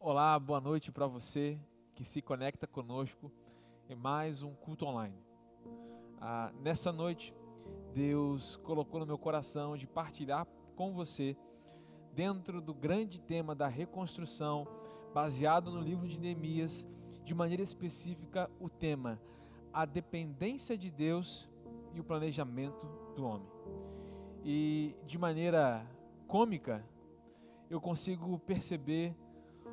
Olá, boa noite para você que se conecta conosco em mais um culto online. Nessa noite, Deus colocou no meu coração de partilhar com você dentro do grande tema da reconstrução, baseado no livro de Neemias, de maneira específica o tema, a dependência de Deus e o planejamento do homem. E de maneira cômica, eu consigo perceber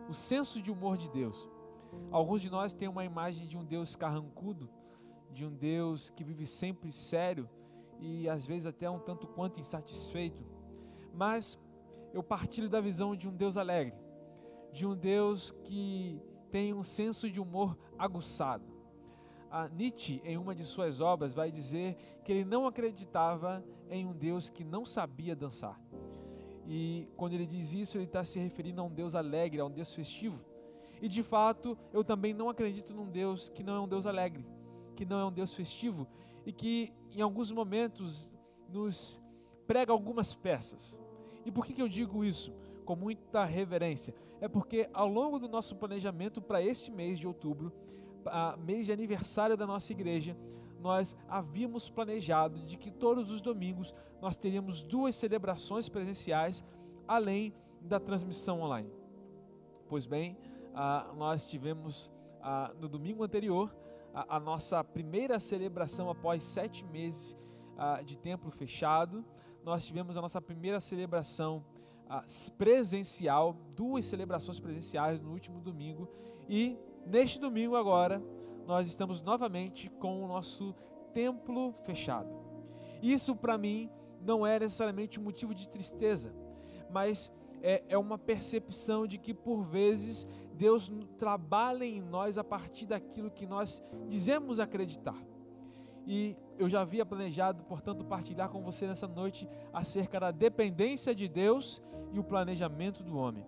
o senso de humor de Deus. Alguns de nós têm uma imagem de um Deus carrancudo, de um Deus que vive sempre sério e às vezes até um tanto quanto insatisfeito. Mas eu partilho da visão de um Deus alegre, de um Deus que tem um senso de humor aguçado. Nietzsche, em uma de suas obras, vai dizer que ele não acreditava em um Deus que não sabia dançar. E quando ele diz isso, ele está se referindo a um Deus alegre, a um Deus festivo. E de fato, eu também não acredito num Deus que não é um Deus alegre, que não é um Deus festivo e que em alguns momentos nos prega algumas peças. E por que eu digo isso com muita reverência? É porque ao longo do nosso planejamento para esse mês de outubro, mês de aniversário da nossa igreja, nós havíamos planejado de que todos os domingos nós teríamos 2 celebrações presenciais, além da transmissão online. Pois bem, nós tivemos no domingo anterior a nossa primeira celebração após 7 meses de templo fechado. Nós tivemos a nossa primeira celebração presencial, 2 celebrações presenciais no último domingo, e neste domingo agora nós estamos novamente com o nosso templo fechado. Isso para mim não é necessariamente um motivo de tristeza, mas é uma percepção de que por vezes Deus trabalha em nós a partir daquilo que nós dizemos acreditar. E eu já havia planejado, portanto, partilhar com você nessa noite acerca da dependência de Deus e o planejamento do homem.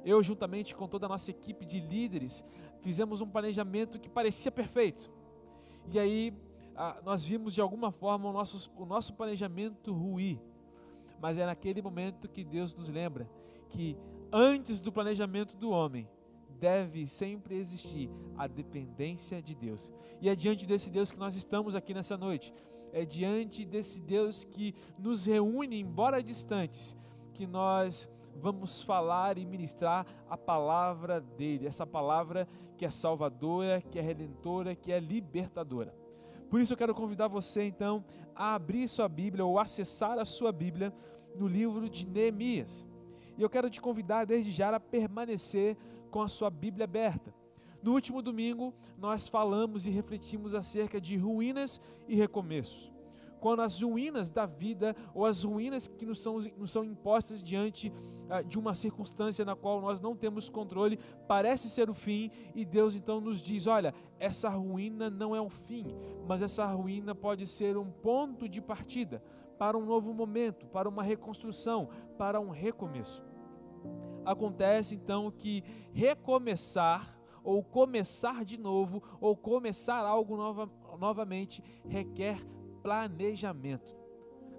Eu, juntamente com toda a nossa equipe de líderes, fizemos um planejamento que parecia perfeito. E aí nós vimos de alguma forma o nosso planejamento ruir. mas é naquele momento que Deus nos lembra que antes do planejamento do homem, deve sempre existir a dependência de Deus. E é diante desse Deus que nós estamos aqui nessa noite. É diante desse Deus que nos reúne, embora distantes, que nós vamos falar e ministrar a palavra dele, essa palavra que é salvadora, que é redentora, que é libertadora. Por isso eu quero convidar você então a abrir sua Bíblia ou acessar a sua Bíblia no livro de Neemias. E eu quero te convidar desde já a permanecer com a sua Bíblia aberta. No último domingo nós falamos e refletimos acerca de ruínas e recomeços. Quando as ruínas da vida ou as ruínas que nos são impostas diante de uma circunstância na qual nós não temos controle, parece ser o fim, e Deus então nos diz, olha, essa ruína não é um fim, mas essa ruína pode ser um ponto de partida para um novo momento, para uma reconstrução, para um recomeço. Acontece então que recomeçar, ou começar de novo, ou começar algo novamente, requer planejamento.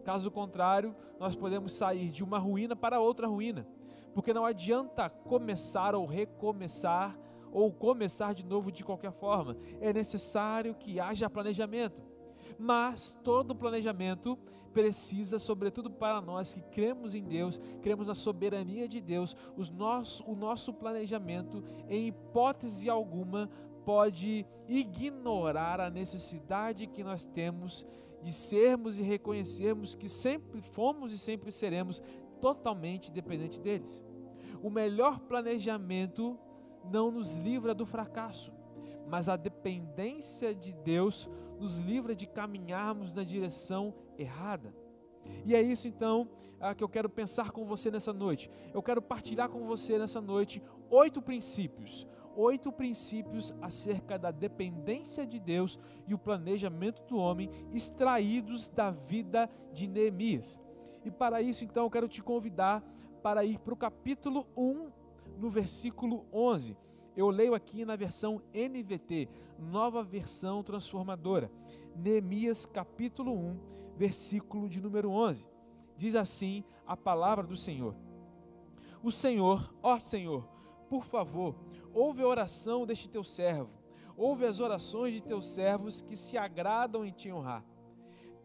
Caso contrário, nós podemos sair de uma ruína para outra ruína, porque não adianta começar ou recomeçar, ou começar de novo de qualquer forma. É necessário que haja planejamento, mas todo planejamento precisa, sobretudo para nós que cremos em Deus, cremos na soberania de Deus, o nosso planejamento, em hipótese alguma, pode ignorar a necessidade que nós temos de sermos e reconhecermos que sempre fomos e sempre seremos totalmente dependentes deles. O melhor planejamento não nos livra do fracasso, mas a dependência de Deus nos livra de caminharmos na direção errada. E é isso então que eu quero pensar com você nessa noite. Eu quero partilhar com você nessa noite 8 princípios acerca da dependência de Deus e o planejamento do homem, extraídos da vida de Neemias. E para isso então eu quero te convidar para ir para o capítulo 1, no versículo 11. Eu leio aqui na versão NVT, nova versão transformadora. Neemias capítulo 1, versículo de número 11. Diz assim a palavra do Senhor. O Senhor, ó Senhor, por favor, ouve a oração deste teu servo, ouve as orações de teus servos que se agradam em te honrar.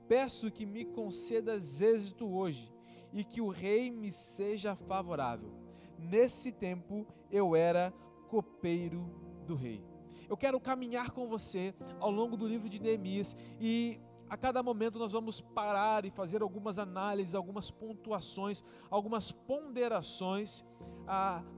Peço que me concedas êxito hoje e que o rei me seja favorável. Nesse tempo eu era copeiro do rei. Eu quero caminhar com você ao longo do livro de Neemias e a cada momento nós vamos parar e fazer algumas análises, algumas pontuações, algumas ponderações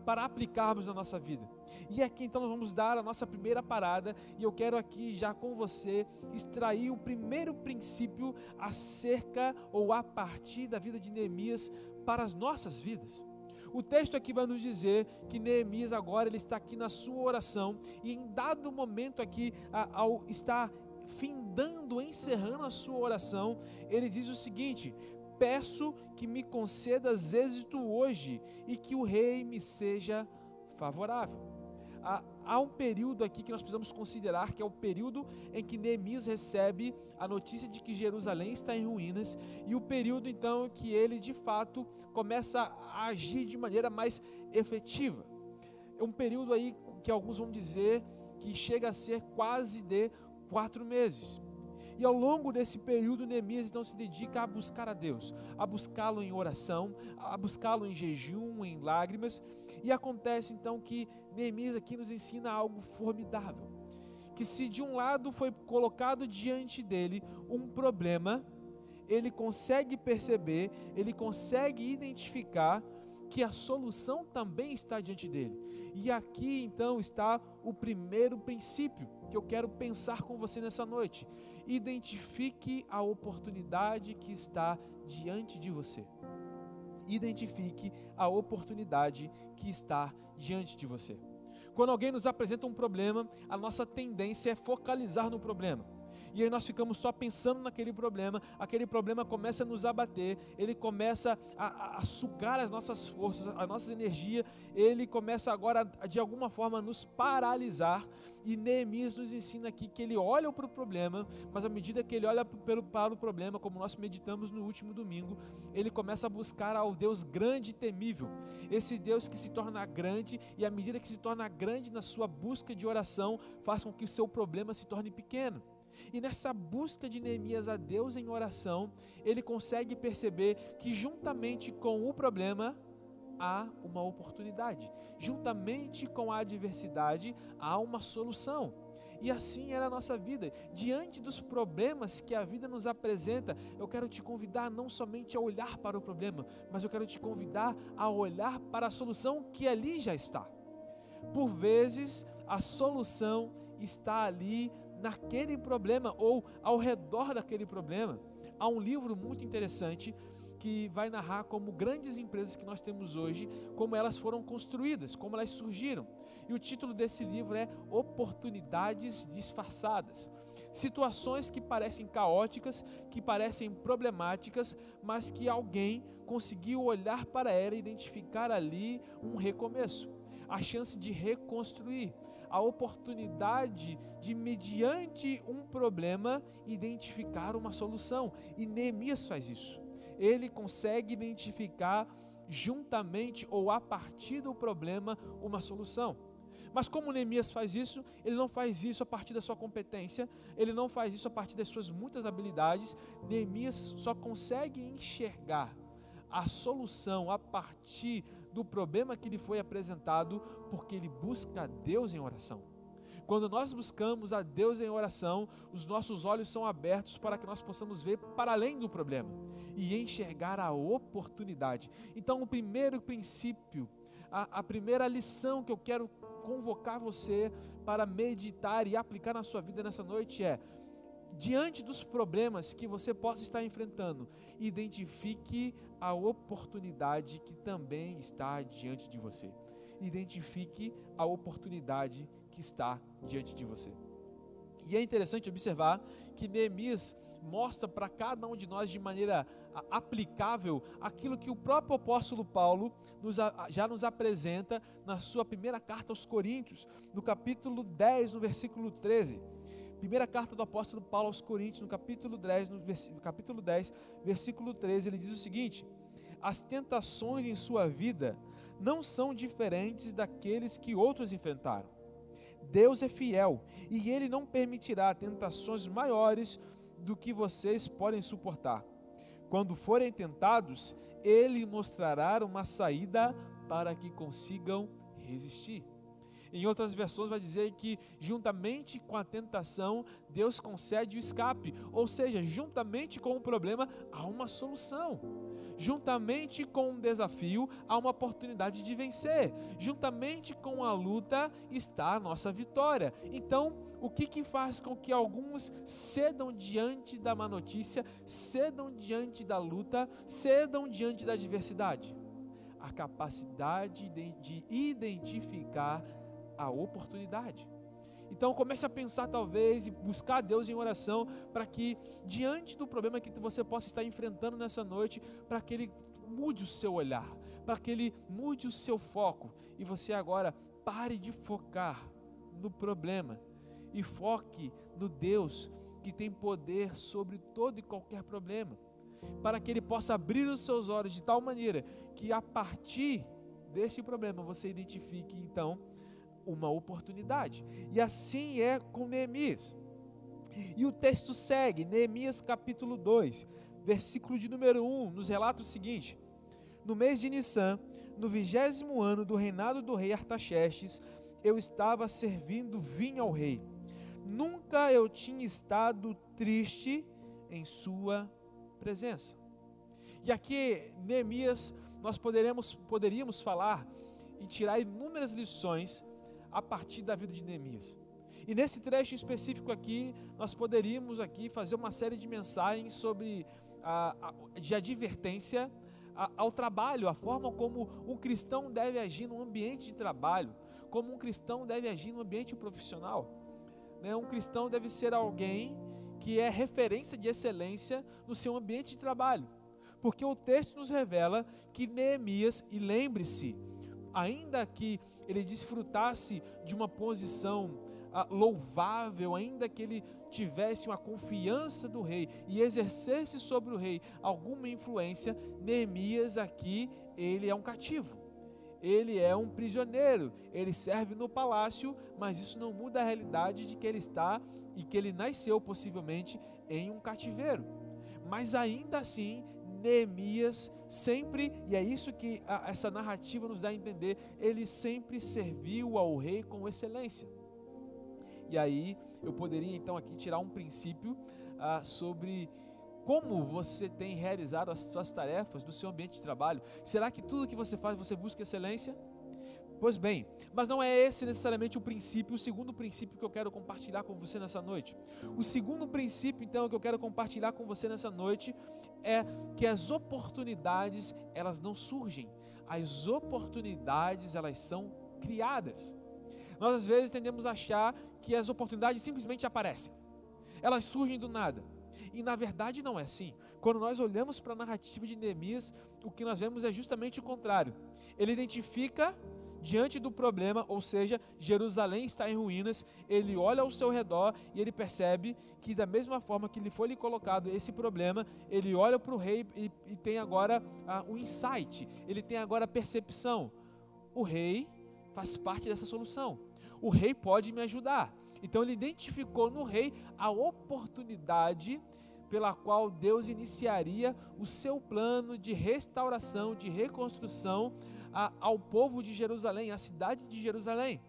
para aplicarmos na nossa vida. E aqui então nós vamos dar a nossa primeira parada e eu quero aqui já com você extrair o primeiro princípio acerca ou a partir da vida de Neemias para as nossas vidas. O texto aqui vai nos dizer que Neemias agora ele está aqui na sua oração e em dado momento aqui, ao estar findando, encerrando a sua oração, ele diz o seguinte: peço que me concedas êxito hoje e que o rei me seja favorável. Há um período aqui que nós precisamos considerar, que é o período em que Neemias recebe a notícia de que Jerusalém está em ruínas, e o período então que ele de fato começa a agir de maneira mais efetiva. É um período aí que alguns vão dizer que chega a ser quase de 4 meses. E ao longo desse período, Neemias então se dedica a buscar a Deus, a buscá-lo em oração, a buscá-lo em jejum, em lágrimas. E acontece então que Neemias aqui nos ensina algo formidável, que se de um lado foi colocado diante dele um problema, ele consegue perceber, ele consegue identificar que a solução também está diante dele. E aqui então está o primeiro princípio que eu quero pensar com você nessa noite. Identifique a oportunidade que está diante de você. Identifique a oportunidade que está diante de você. Quando alguém nos apresenta um problema, a nossa tendência é focalizar no problema. e aí nós ficamos só pensando naquele problema, aquele problema começa a nos abater, ele começa a sugar as nossas forças, a nossa energia, ele começa agora de alguma forma a nos paralisar. E Neemias nos ensina aqui que ele olha para o problema, mas à medida que ele olha para o problema, como nós meditamos no último domingo, ele começa a buscar ao Deus grande e temível, esse Deus que se torna grande, e à medida que se torna grande na sua busca de oração, faz com que o seu problema se torne pequeno. E nessa busca de Neemias a Deus em oração, ele consegue perceber que juntamente com o problema há uma oportunidade, juntamente com a adversidade há uma solução. E assim era a nossa vida. Diante dos problemas que a vida nos apresenta, eu quero te convidar não somente a olhar para o problema, mas eu quero te convidar a olhar para a solução que ali já está. Por vezes a solução está ali naquele problema ou ao redor daquele problema. Há um livro muito interessante que vai narrar como grandes empresas que nós temos hoje, como elas foram construídas, como elas surgiram. E o título desse livro é Oportunidades Disfarçadas. Situações que parecem caóticas, que parecem problemáticas, mas que alguém conseguiu olhar para ela e identificar ali um recomeço, a chance de reconstruir, a oportunidade de, mediante um problema, identificar uma solução. E Neemias faz isso. Ele consegue identificar juntamente ou a partir do problema uma solução. Mas como Neemias faz isso, ele não faz isso a partir da sua competência, ele não faz isso a partir das suas muitas habilidades. Neemias só consegue enxergar a solução a partir do problema que lhe foi apresentado, porque ele busca a Deus em oração. Quando nós buscamos a Deus em oração, os nossos olhos são abertos para que nós possamos ver para além do problema e enxergar a oportunidade. Então, o primeiro princípio, a primeira lição que eu quero convocar você para meditar e aplicar na sua vida nessa noite é: diante dos problemas que você possa estar enfrentando, identifique a oportunidade que também está diante de você. Identifique a oportunidade que está diante de você. E é interessante observar que Neemias mostra para cada um de nós de maneira aplicável aquilo que o próprio apóstolo Paulo já nos apresenta na sua primeira carta aos Coríntios, no capítulo 10, no versículo 13. Primeira carta do apóstolo Paulo aos Coríntios, no capítulo 10, versículo 13, ele diz o seguinte: as tentações em sua vida não são diferentes daqueles que outros enfrentaram. Deus é fiel e Ele não permitirá tentações maiores do que vocês podem suportar. Quando forem tentados, Ele mostrará uma saída para que consigam resistir. Em outras versões vai dizer que juntamente com a tentação, Deus concede o escape, ou seja, juntamente com o problema há uma solução. Juntamente com um desafio há uma oportunidade de vencer. Juntamente com a luta está a nossa vitória. Então, o que faz com que alguns cedam diante da má notícia, cedam diante da luta, cedam diante da adversidade? A capacidade de identificar a oportunidade. Então comece a pensar talvez e buscar Deus em oração para que diante do problema que você possa estar enfrentando nessa noite, para que Ele mude o seu olhar, para que Ele mude o seu foco e você agora pare de focar no problema e foque no Deus que tem poder sobre todo e qualquer problema, para que Ele possa abrir os seus olhos de tal maneira que a partir desse problema você identifique então uma oportunidade. E assim é com Neemias. E o texto segue, Neemias capítulo 2, versículo de número 1, nos relata o seguinte: no mês de Nissan, no 20º ano do reinado do rei Artaxerxes, eu estava servindo vinho ao rei. Nunca eu tinha estado triste em sua presença. E aqui, Neemias, nós poderíamos falar e tirar inúmeras lições a partir da vida de Neemias. E nesse trecho específico aqui, nós poderíamos aqui fazer uma série de mensagens sobre de advertência ao trabalho, a forma como um cristão deve agir no ambiente de trabalho, como um cristão deve agir no ambiente profissional. Um cristão deve ser alguém que é referência de excelência no seu ambiente de trabalho. Porque o texto nos revela que Neemias, e lembre-se, ainda que ele desfrutasse de uma posição louvável, ainda que ele tivesse uma confiança do rei e exercesse sobre o rei alguma influência, Neemias aqui, ele é um cativo, ele é um prisioneiro, ele serve no palácio, mas isso não muda a realidade de que ele está e que ele nasceu possivelmente em um cativeiro. Mas ainda assim, Neemias sempre, e é isso que essa narrativa nos dá a entender, ele sempre serviu ao rei com excelência. E aí eu poderia então aqui tirar um princípio sobre como você tem realizado as suas tarefas no seu ambiente de trabalho. Será que tudo que você faz você busca excelência? Pois bem, mas não é esse necessariamente o princípio, o segundo princípio que eu quero compartilhar com você nessa noite. O segundo princípio então que eu quero compartilhar com você nessa noite é que as oportunidades, elas não surgem, as oportunidades, elas são criadas. Nós às vezes tendemos a achar que as oportunidades simplesmente aparecem, elas surgem do nada, e na verdade não é assim. Quando nós olhamos para a narrativa de Neemias, o que nós vemos é justamente o contrário. Ele identifica diante do problema, ou seja, Jerusalém está em ruínas, ele olha ao seu redor e ele percebe que da mesma forma que lhe foi colocado esse problema, ele olha para o rei e tem agora um insight, ele tem agora a percepção, o rei faz parte dessa solução, o rei pode me ajudar. Então ele identificou no rei a oportunidade pela qual Deus iniciaria o seu plano de restauração, de reconstrução ao povo de Jerusalém, à cidade de Jerusalém.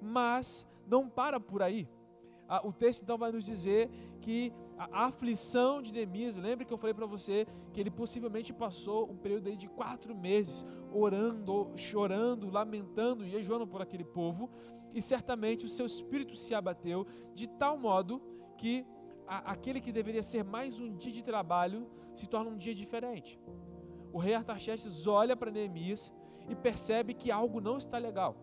Mas não para por aí. O texto então vai nos dizer que a aflição de Neemias, lembra que eu falei para você que ele possivelmente passou um período aí de 4 meses orando, chorando, lamentando e jejuando por aquele povo, e certamente o seu espírito se abateu de tal modo que aquele que deveria ser mais um dia de trabalho se torna um dia diferente. O rei Artaxerxes olha para Neemias e percebe que algo não está legal.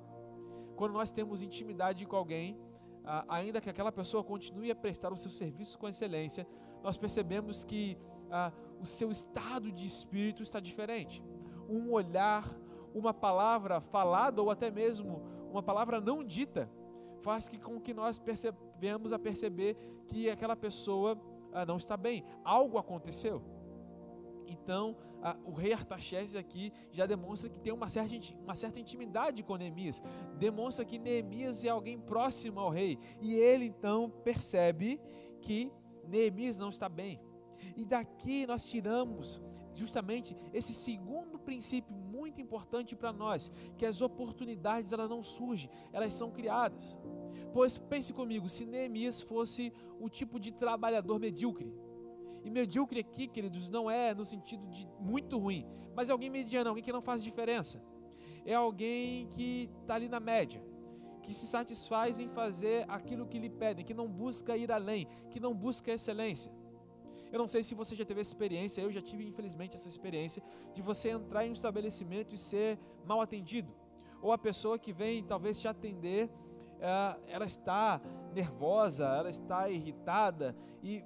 Quando nós temos intimidade com alguém, ainda que aquela pessoa continue a prestar o seu serviço com excelência, nós percebemos que o seu estado de espírito está diferente. Um olhar, uma palavra falada ou até mesmo uma palavra não dita faz com que nós venhamos a perceber que aquela pessoa não está bem, algo aconteceu. Então, o rei Artaxerxes aqui já demonstra que tem uma certa intimidade com Neemias, demonstra que Neemias é alguém próximo ao rei, e ele então percebe que Neemias não está bem. E daqui nós tiramos justamente esse segundo princípio muito importante para nós, que as oportunidades elas não surgem, elas são criadas. Pois pense comigo, se Neemias fosse o tipo de trabalhador medíocre, e medíocre aqui, queridos, não é no sentido de muito ruim, mas é alguém mediano, alguém que não faz diferença, é alguém que está ali na média, que se satisfaz em fazer aquilo que lhe pedem, que não busca ir além, que não busca excelência. Eu não sei se você já teve essa experiência, eu já tive infelizmente essa experiência, de você entrar em um estabelecimento e ser mal atendido, ou a pessoa que vem talvez te atender, ela está nervosa, ela está irritada, e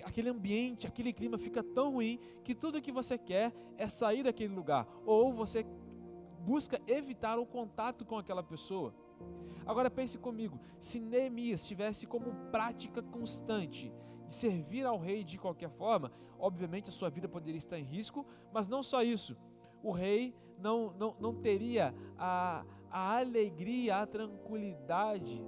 aquele ambiente, aquele clima fica tão ruim, que tudo que você quer é sair daquele lugar, ou você busca evitar o contato com aquela pessoa. Agora pense comigo, se Neemias tivesse como prática constante de servir ao rei de qualquer forma, obviamente a sua vida poderia estar em risco, mas não só isso, o rei não teria a alegria, a tranquilidade,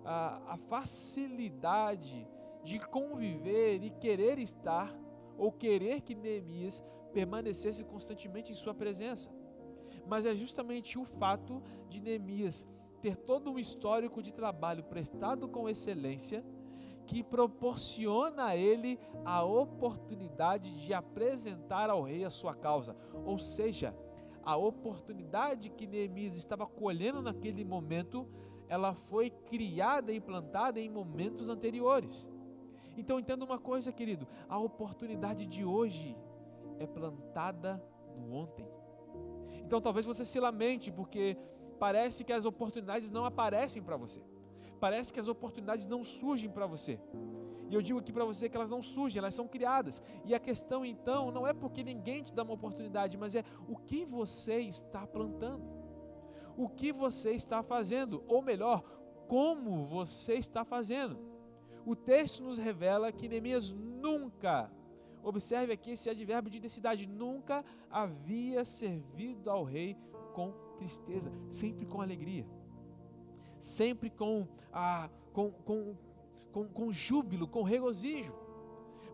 a facilidade de conviver e querer estar, ou querer que Neemias permanecesse constantemente em sua presença. Mas é justamente o fato de Neemias ter todo um histórico de trabalho prestado com excelência, que proporciona a ele a oportunidade de apresentar ao rei a sua causa, ou seja, a oportunidade que Neemias estava colhendo naquele momento, ela foi criada e plantada em momentos anteriores. Então entenda uma coisa, querido, a oportunidade de hoje é plantada no ontem. Então talvez você se lamente porque parece que as oportunidades não aparecem para você. parece que as oportunidades não surgem para você. E eu digo aqui para você que elas não surgem, elas são criadas. E a questão então não é porque ninguém te dá uma oportunidade, mas é o que você está plantando, o que você está fazendo, ou melhor, como você está fazendo. O texto nos revela que Neemias nunca, observe aqui esse advérbio de intensidade, nunca havia servido ao rei com tristeza, sempre com alegria, sempre com júbilo, com regozijo.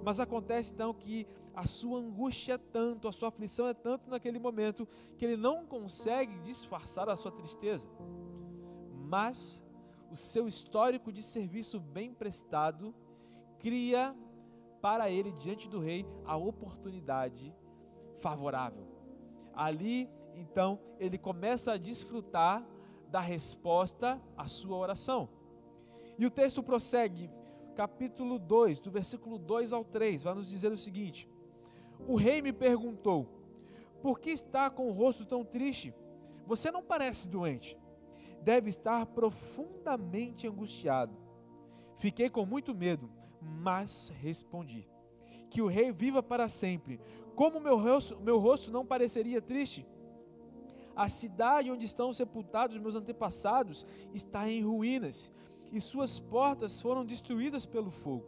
Mas acontece então que a sua angústia é tanto, a sua aflição é tanto naquele momento, que ele não consegue disfarçar a sua tristeza, mas o seu histórico de serviço bem prestado cria para ele, diante do rei, a oportunidade favorável. Ali então ele começa a desfrutar da resposta à sua oração. E o texto prossegue, capítulo 2, do versículo 2 ao 3, vai nos dizer o seguinte: o rei me perguntou, por que está com o rosto tão triste? Você não parece doente, deve estar profundamente angustiado. Fiquei com muito medo, mas respondi, que o rei viva para sempre. Como meu rosto não pareceria triste? A cidade onde estão sepultados meus antepassados está em ruínas, e suas portas foram destruídas pelo fogo.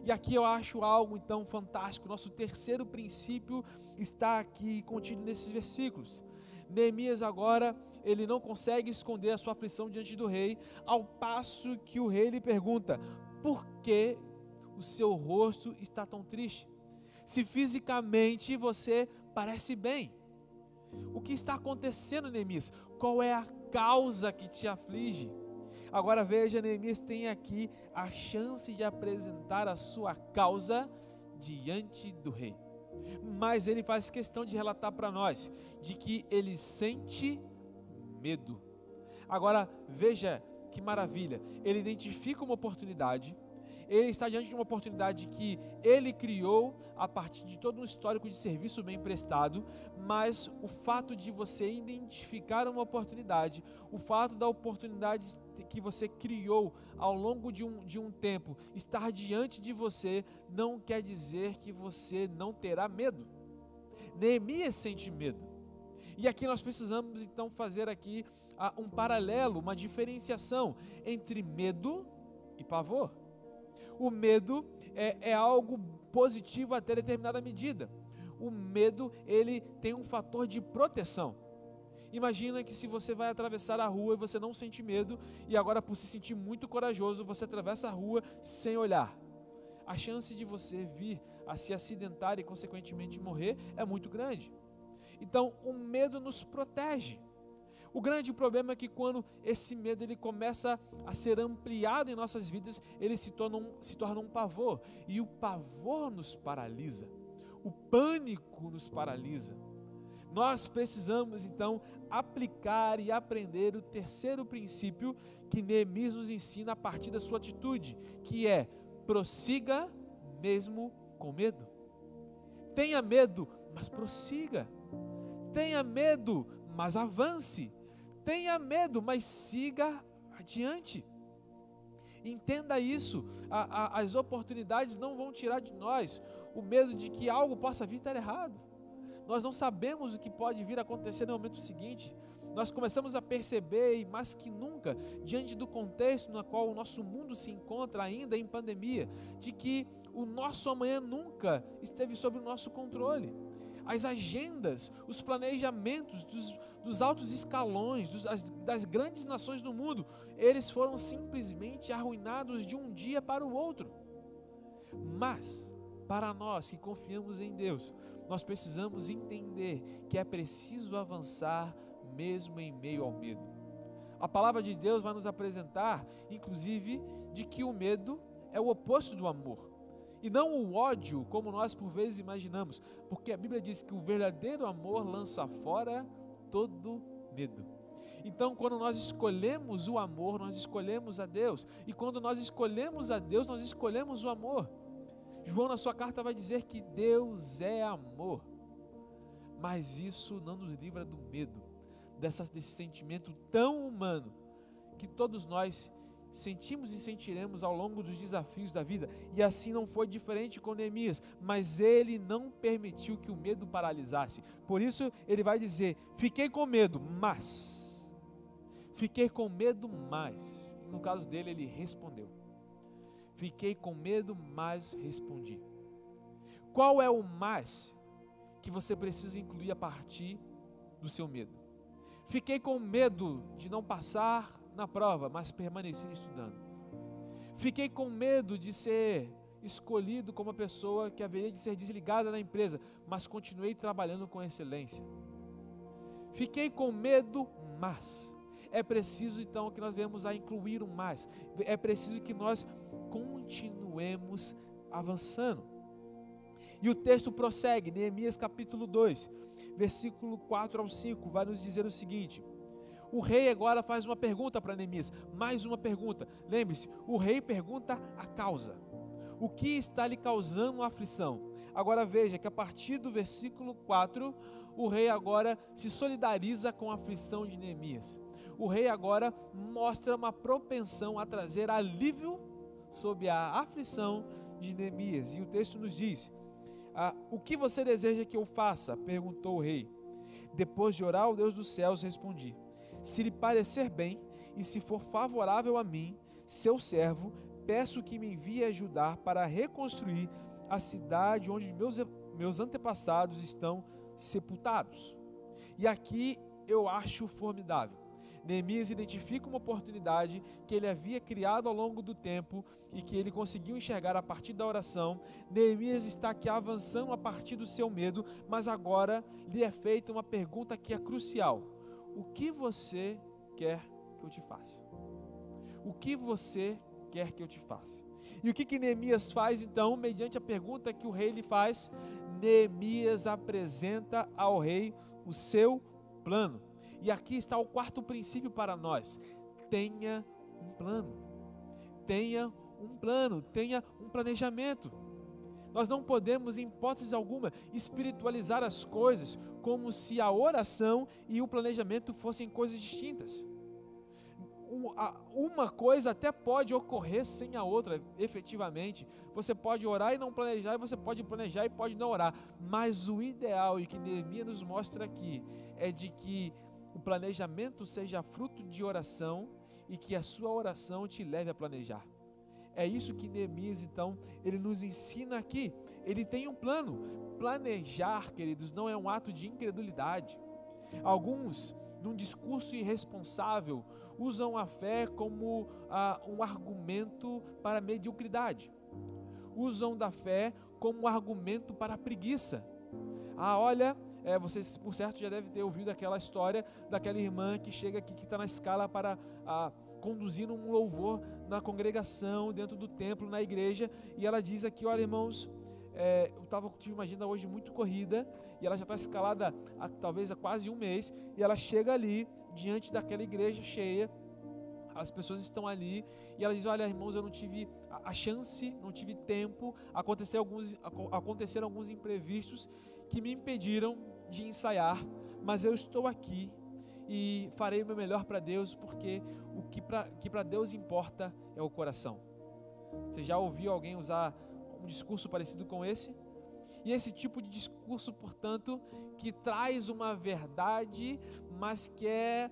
E aqui eu acho algo então fantástico. Nosso terceiro princípio está aqui contido nesses versículos. Neemias agora, ele não consegue esconder a sua aflição diante do rei, ao passo que o rei lhe pergunta, por que o seu rosto está tão triste? Se fisicamente você parece bem, o que está acontecendo, Neemias? Qual é a causa que te aflige? Agora veja, Neemias tem aqui a chance de apresentar a sua causa diante do rei. Mas ele faz questão de relatar para nós de que ele sente medo. Agora veja que maravilha, ele identifica uma oportunidade, ele está diante de uma oportunidade que ele criou a partir de todo um histórico de serviço bem prestado, mas o fato de você identificar uma oportunidade, o fato da oportunidade que você criou ao longo de um tempo estar diante de você, não quer dizer que você não terá medo. Neemias sente medo. E aqui nós precisamos então fazer aqui um paralelo, uma diferenciação entre medo e pavor. O medo é algo positivo até determinada medida. O medo, ele tem um fator de proteção. Imagina que se você vai atravessar a rua e você não sente medo, e agora por se sentir muito corajoso, você atravessa a rua sem olhar. A chance de você vir a se acidentar e consequentemente morrer é muito grande. Então o medo nos protege. O grande problema é que quando esse medo ele começa a ser ampliado em nossas vidas, ele se torna um pavor, e o pavor nos paralisa, o pânico nos paralisa. Nós precisamos então aplicar e aprender o terceiro princípio que Neemias nos ensina a partir da sua atitude, que é: prossiga mesmo com medo. Tenha medo, mas prossiga. Tenha medo, mas avance. Tenha medo, mas siga adiante. Entenda isso. As oportunidades não vão tirar de nós o medo de que algo possa vir a estar errado. Nós não sabemos o que pode vir a acontecer no momento seguinte. Nós começamos a perceber, e mais que nunca, diante do contexto no qual o nosso mundo se encontra ainda em pandemia, de que o nosso amanhã nunca esteve sob o nosso controle. As agendas, os planejamentos dos altos escalões, das grandes nações do mundo, eles foram simplesmente arruinados de um dia para o outro. Mas, para nós que confiamos em Deus, nós precisamos entender que é preciso avançar mesmo em meio ao medo. A palavra de Deus vai nos apresentar, inclusive, de que o medo é o oposto do amor, e não o ódio, como nós por vezes imaginamos, porque a Bíblia diz que o verdadeiro amor lança fora todo medo. Então, quando nós escolhemos o amor, nós escolhemos a Deus, e quando nós escolhemos a Deus, nós escolhemos o amor. João, na sua carta, vai dizer que Deus é amor, mas isso não nos livra do medo, desse sentimento tão humano que todos nós sentimos e sentiremos ao longo dos desafios da vida, e assim não foi diferente com Neemias, mas ele não permitiu que o medo paralisasse. Por isso ele vai dizer: fiquei com medo, mas no caso dele ele respondeu: fiquei com medo, mas respondi. Qual é o mais que você precisa incluir a partir do seu medo? Fiquei com medo de não passar na prova, mas permaneci estudando. Fiquei com medo de ser escolhido como a pessoa que haveria de ser desligada da empresa, mas continuei trabalhando com excelência. Fiquei com medo, mas é preciso então que nós venhamos a incluir um mais. É preciso que nós continuemos avançando. E o texto prossegue, Neemias capítulo 2, versículo 4 ao 5, vai nos dizer o seguinte: o rei agora faz uma pergunta para Neemias, mais uma pergunta. Lembre-se, o rei pergunta a causa. O que está lhe causando aflição? Agora veja que a partir do versículo 4, o rei agora se solidariza com a aflição de Neemias. O rei agora mostra uma propensão a trazer alívio sobre a aflição de Neemias. E o texto nos diz: o que você deseja que eu faça? Perguntou o rei. Depois de orar ao Deus dos céus, respondi: se lhe parecer bem e se for favorável a mim, seu servo, peço que me envie ajudar para reconstruir a cidade onde meus antepassados estão sepultados. E aqui eu acho formidável. Neemias identifica uma oportunidade que ele havia criado ao longo do tempo e que ele conseguiu enxergar a partir da oração. Neemias está aqui avançando a partir do seu medo, mas agora lhe é feita uma pergunta que é crucial: o que você quer que eu te faça? O que você quer que eu te faça? E o que Neemias faz então, mediante a pergunta que o rei lhe faz? Neemias apresenta ao rei o seu plano. E aqui está o quarto princípio para nós: tenha um plano. Tenha um plano, tenha um planejamento. Nós não podemos, em hipótese alguma, espiritualizar as coisas como se a oração e o planejamento fossem coisas distintas. Uma coisa até pode ocorrer sem a outra, efetivamente. Você pode orar e não planejar, e você pode planejar e pode não orar. Mas o ideal, e que Neemias nos mostra aqui, é de que o planejamento seja fruto de oração e que a sua oração te leve a planejar. É isso que Neemias, então, ele nos ensina aqui. Ele tem um plano. Planejar, queridos, não é um ato de incredulidade. Alguns, num discurso irresponsável, usam a fé como um argumento para a mediocridade. Usam da fé como um argumento para a preguiça. Olha, vocês por certo já devem ter ouvido aquela história daquela irmã que chega aqui, que está na escala para conduzindo um louvor na congregação, dentro do templo, na igreja, e ela diz aqui: olha, irmãos, eu tive uma agenda hoje muito corrida, e ela já está escalada talvez há quase um mês, e ela chega ali, diante daquela igreja cheia, as pessoas estão ali, e ela diz: olha, irmãos, eu não tive a chance, não tive tempo, aconteceram alguns imprevistos que me impediram de ensaiar, mas eu estou aqui e farei o meu melhor para Deus, porque o que para Deus importa é o coração. Você já ouviu alguém usar um discurso parecido com esse? E esse tipo de discurso, portanto, que traz uma verdade, mas que é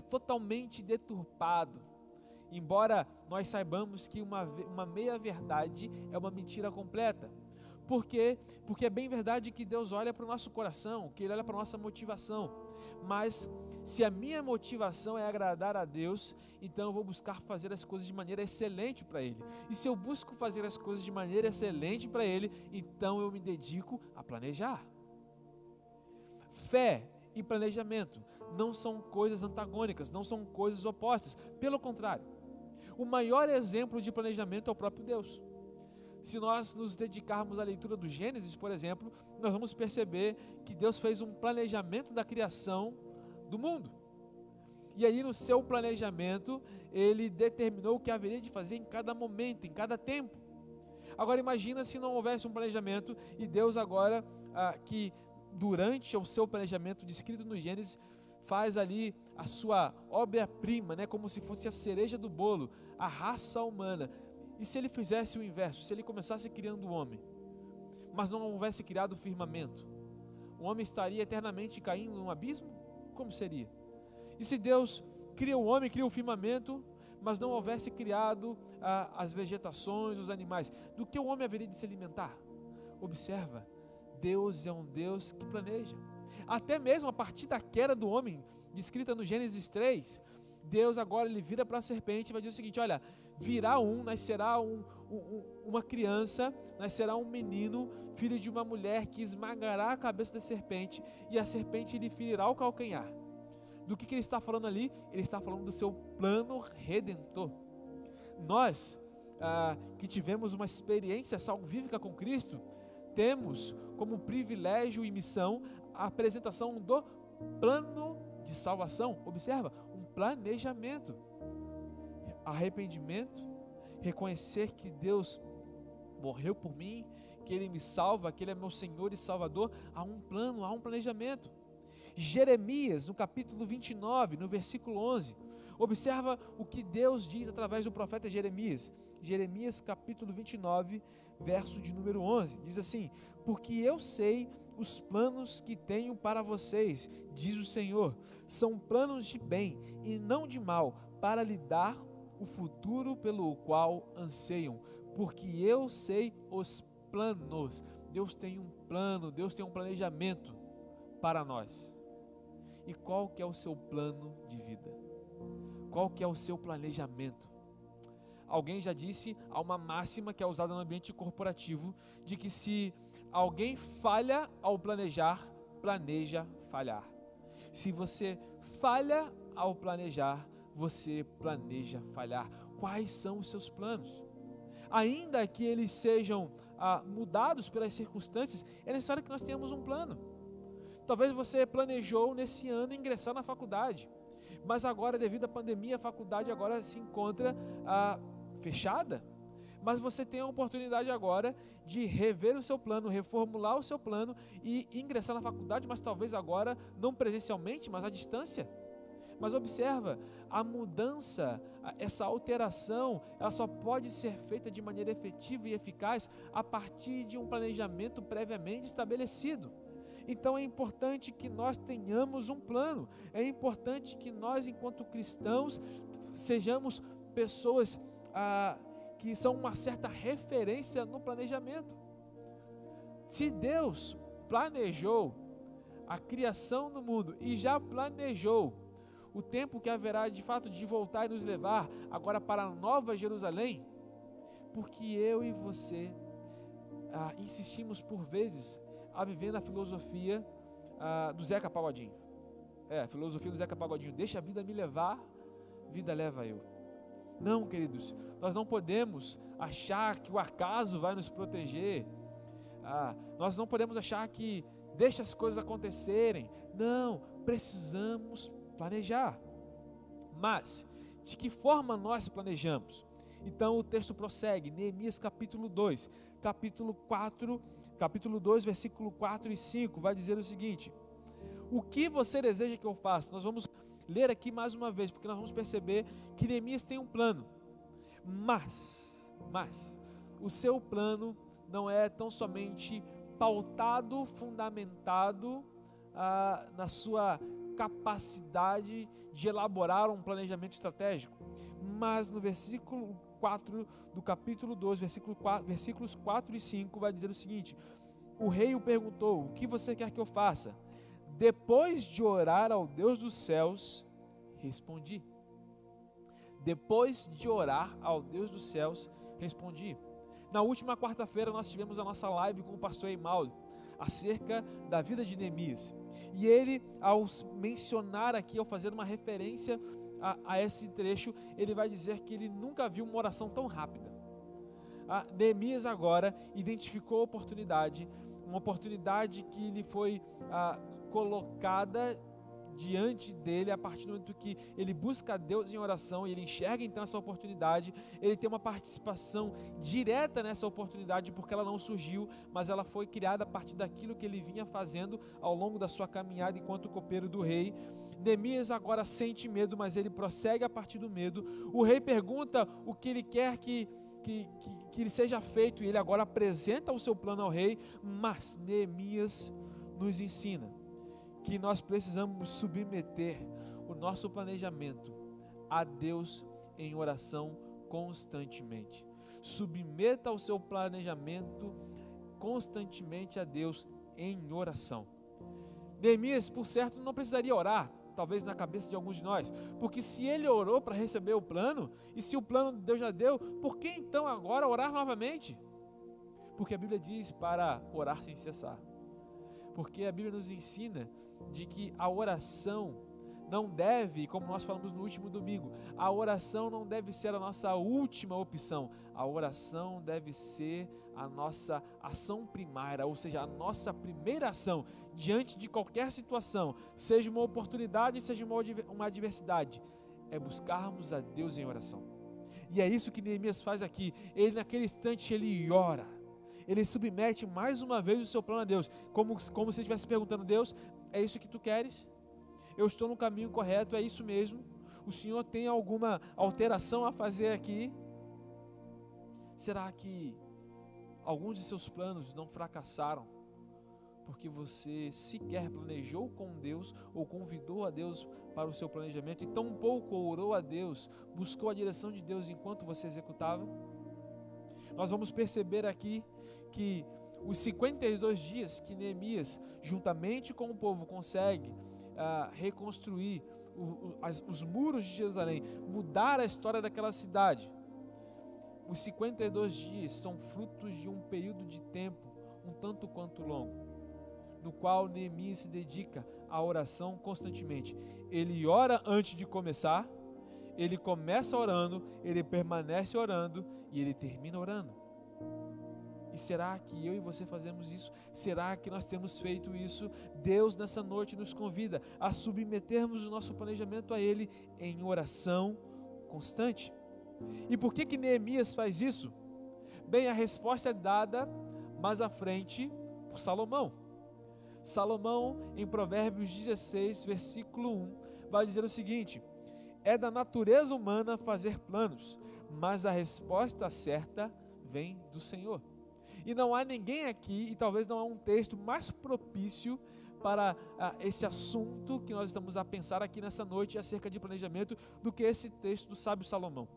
totalmente deturpado. Embora nós saibamos que uma meia-verdade é uma mentira completa. Por quê? Porque é bem verdade que Deus olha para o nosso coração, que Ele olha para a nossa motivação. Mas se a minha motivação é agradar a Deus, então eu vou buscar fazer as coisas de maneira excelente para Ele. E se eu busco fazer as coisas de maneira excelente para Ele, então eu me dedico a planejar. Fé e planejamento não são coisas antagônicas, não são coisas opostas. Pelo contrário, o maior exemplo de planejamento é o próprio Deus. Se nós nos dedicarmos à leitura do Gênesis, por exemplo, nós vamos perceber que Deus fez um planejamento da criação do mundo. E aí, no seu planejamento, Ele determinou o que haveria de fazer em cada momento, em cada tempo. Agora imagina se não houvesse um planejamento e Deus agora, que durante o seu planejamento descrito no Gênesis, faz ali a sua obra-prima, né, como se fosse a cereja do bolo, a raça humana. E se ele fizesse o inverso, se ele começasse criando o homem, mas não houvesse criado o firmamento, o homem estaria eternamente caindo num abismo? Como seria? E se Deus cria o homem, cria o firmamento, mas não houvesse criado as vegetações, os animais, do que o homem haveria de se alimentar? Observa, Deus é um Deus que planeja. Até mesmo a partir da queda do homem, descrita no Gênesis 3, Deus agora ele vira para a serpente e vai dizer o seguinte: olha, nascerá uma criança, nascerá um menino, filho de uma mulher, que esmagará a cabeça da serpente, e a serpente lhe ferirá o calcanhar. Do que ele está falando ali? Ele está falando do seu plano redentor. Nós, que tivemos uma experiência salvífica com Cristo, temos como privilégio e missão a apresentação do plano de salvação. Observa, um planejamento, arrependimento, reconhecer que Deus morreu por mim, que Ele me salva, que Ele é meu Senhor e Salvador. Há um plano, há um planejamento. Jeremias, no capítulo 29, no versículo 11, observa o que Deus diz através do profeta Jeremias. Jeremias capítulo 29, verso de número 11, diz assim: porque eu sei os planos que tenho para vocês, diz o Senhor, são planos de bem e não de mal, para lhe dar o futuro pelo qual anseiam, porque eu sei os planos. Deus tem um plano, Deus tem um planejamento para nós. E qual que é o seu plano de vida? Qual que é o seu planejamento? Alguém já disse, há uma máxima que é usada no ambiente corporativo, de que se alguém falha ao planejar, planeja falhar. Se você falha ao planejar, você planeja falhar. Quais são os seus planos? Ainda que eles sejam mudados pelas circunstâncias, é necessário que nós tenhamos um plano. Talvez você planejou nesse ano ingressar na faculdade, mas agora, devido à pandemia, a faculdade agora se encontra fechada. Mas você tem a oportunidade agora de rever o seu plano, reformular o seu plano e ingressar na faculdade, mas talvez agora não presencialmente, mas à distância. Mas observa, a mudança, essa alteração, ela só pode ser feita de maneira efetiva e eficaz a partir de um planejamento previamente estabelecido. Então é importante que nós tenhamos um plano, é importante que nós, enquanto cristãos, sejamos pessoas que são uma certa referência no planejamento. Se Deus planejou a criação do mundo e já planejou o tempo que haverá de fato de voltar e nos levar agora para a Nova Jerusalém, porque eu e você insistimos por vezes a viver na filosofia do Zeca Pagodinho. A filosofia do Zeca Pagodinho: deixa a vida me levar, vida leva eu. Não, queridos, nós não podemos achar que o acaso vai nos proteger. Nós não podemos achar que deixa as coisas acontecerem. Não, precisamos planejar. Mas, de que forma nós planejamos? Então o texto prossegue, Neemias capítulo 2, capítulo 2, versículo 4 e 5, vai dizer o seguinte: o que você deseja que eu faça? Nós vamos ler aqui mais uma vez, porque nós vamos perceber que Neemias tem um plano, mas o seu plano não é tão somente pautado, fundamentado na sua capacidade de elaborar um planejamento estratégico, mas no versículo 4 do capítulo 2, versículos 4 e 5 vai dizer o seguinte: o rei o perguntou: o que você quer que eu faça? Depois de orar ao Deus dos céus, respondi. Depois de orar ao Deus dos céus, respondi. Na última quarta-feira nós tivemos a nossa live com o pastor Eimaldo acerca da vida de Neemias. E ele, ao mencionar aqui, ao fazer uma referência a esse trecho, ele vai dizer que ele nunca viu uma oração tão rápida. Neemias agora identificou a oportunidade, uma oportunidade que lhe foi colocada diante dele a partir do momento que ele busca a Deus em oração, e ele enxerga então essa oportunidade. Ele tem uma participação direta nessa oportunidade, porque ela não surgiu, mas ela foi criada a partir daquilo que ele vinha fazendo ao longo da sua caminhada enquanto copeiro do rei. Neemias agora sente medo, mas ele prossegue a partir do medo. O rei pergunta o que ele quer que lhe seja feito, e ele agora apresenta o seu plano ao rei. Mas Neemias nos ensina que nós precisamos submeter o nosso planejamento a Deus em oração constantemente. Submeta o seu planejamento constantemente a Deus em oração. Neemias, por certo, não precisaria orar, talvez na cabeça de alguns de nós, porque se ele orou para receber o plano, e se o plano de Deus já deu, por que então agora orar novamente? Porque a Bíblia diz para orar sem cessar. Porque a Bíblia nos ensina de que a oração não deve, como nós falamos no último domingo, a oração não deve ser a nossa última opção. A oração deve ser a nossa ação primária, ou seja, a nossa primeira ação diante de qualquer situação, seja uma oportunidade, seja uma adversidade, é buscarmos a Deus em oração. E é isso que Neemias faz aqui. Ele, naquele instante, ele ora, ele submete mais uma vez o seu plano a Deus, como se ele estivesse perguntando: Deus, é isso que tu queres? Eu estou no caminho correto, é isso mesmo? O Senhor tem alguma alteração a fazer aqui? Será que alguns de seus planos não fracassaram porque você sequer planejou com Deus ou convidou a Deus para o seu planejamento e tampouco orou a Deus, buscou a direção de Deus enquanto você executava? Nós vamos perceber aqui que os 52 dias que Neemias, juntamente com o povo, consegue reconstruir os muros de Jerusalém, mudar a história daquela cidade. Os 52 dias são frutos de um período de tempo um tanto quanto longo, no qual Neemias se dedica à oração constantemente. Ele ora antes de começar, ele começa orando, ele permanece orando e ele termina orando. E será que eu e você fazemos isso? Será que nós temos feito isso? Deus nessa noite nos convida a submetermos o nosso planejamento a Ele em oração constante. E por que Neemias faz isso? Bem, a resposta é dada mais à frente por Salomão. Salomão, em Provérbios 16, versículo 1, vai dizer o seguinte: é da natureza humana fazer planos, mas a resposta certa vem do Senhor. E não há ninguém aqui, e talvez não há um texto mais propício para esse assunto que nós estamos a pensar aqui nessa noite acerca de planejamento do que esse texto do sábio Salomão.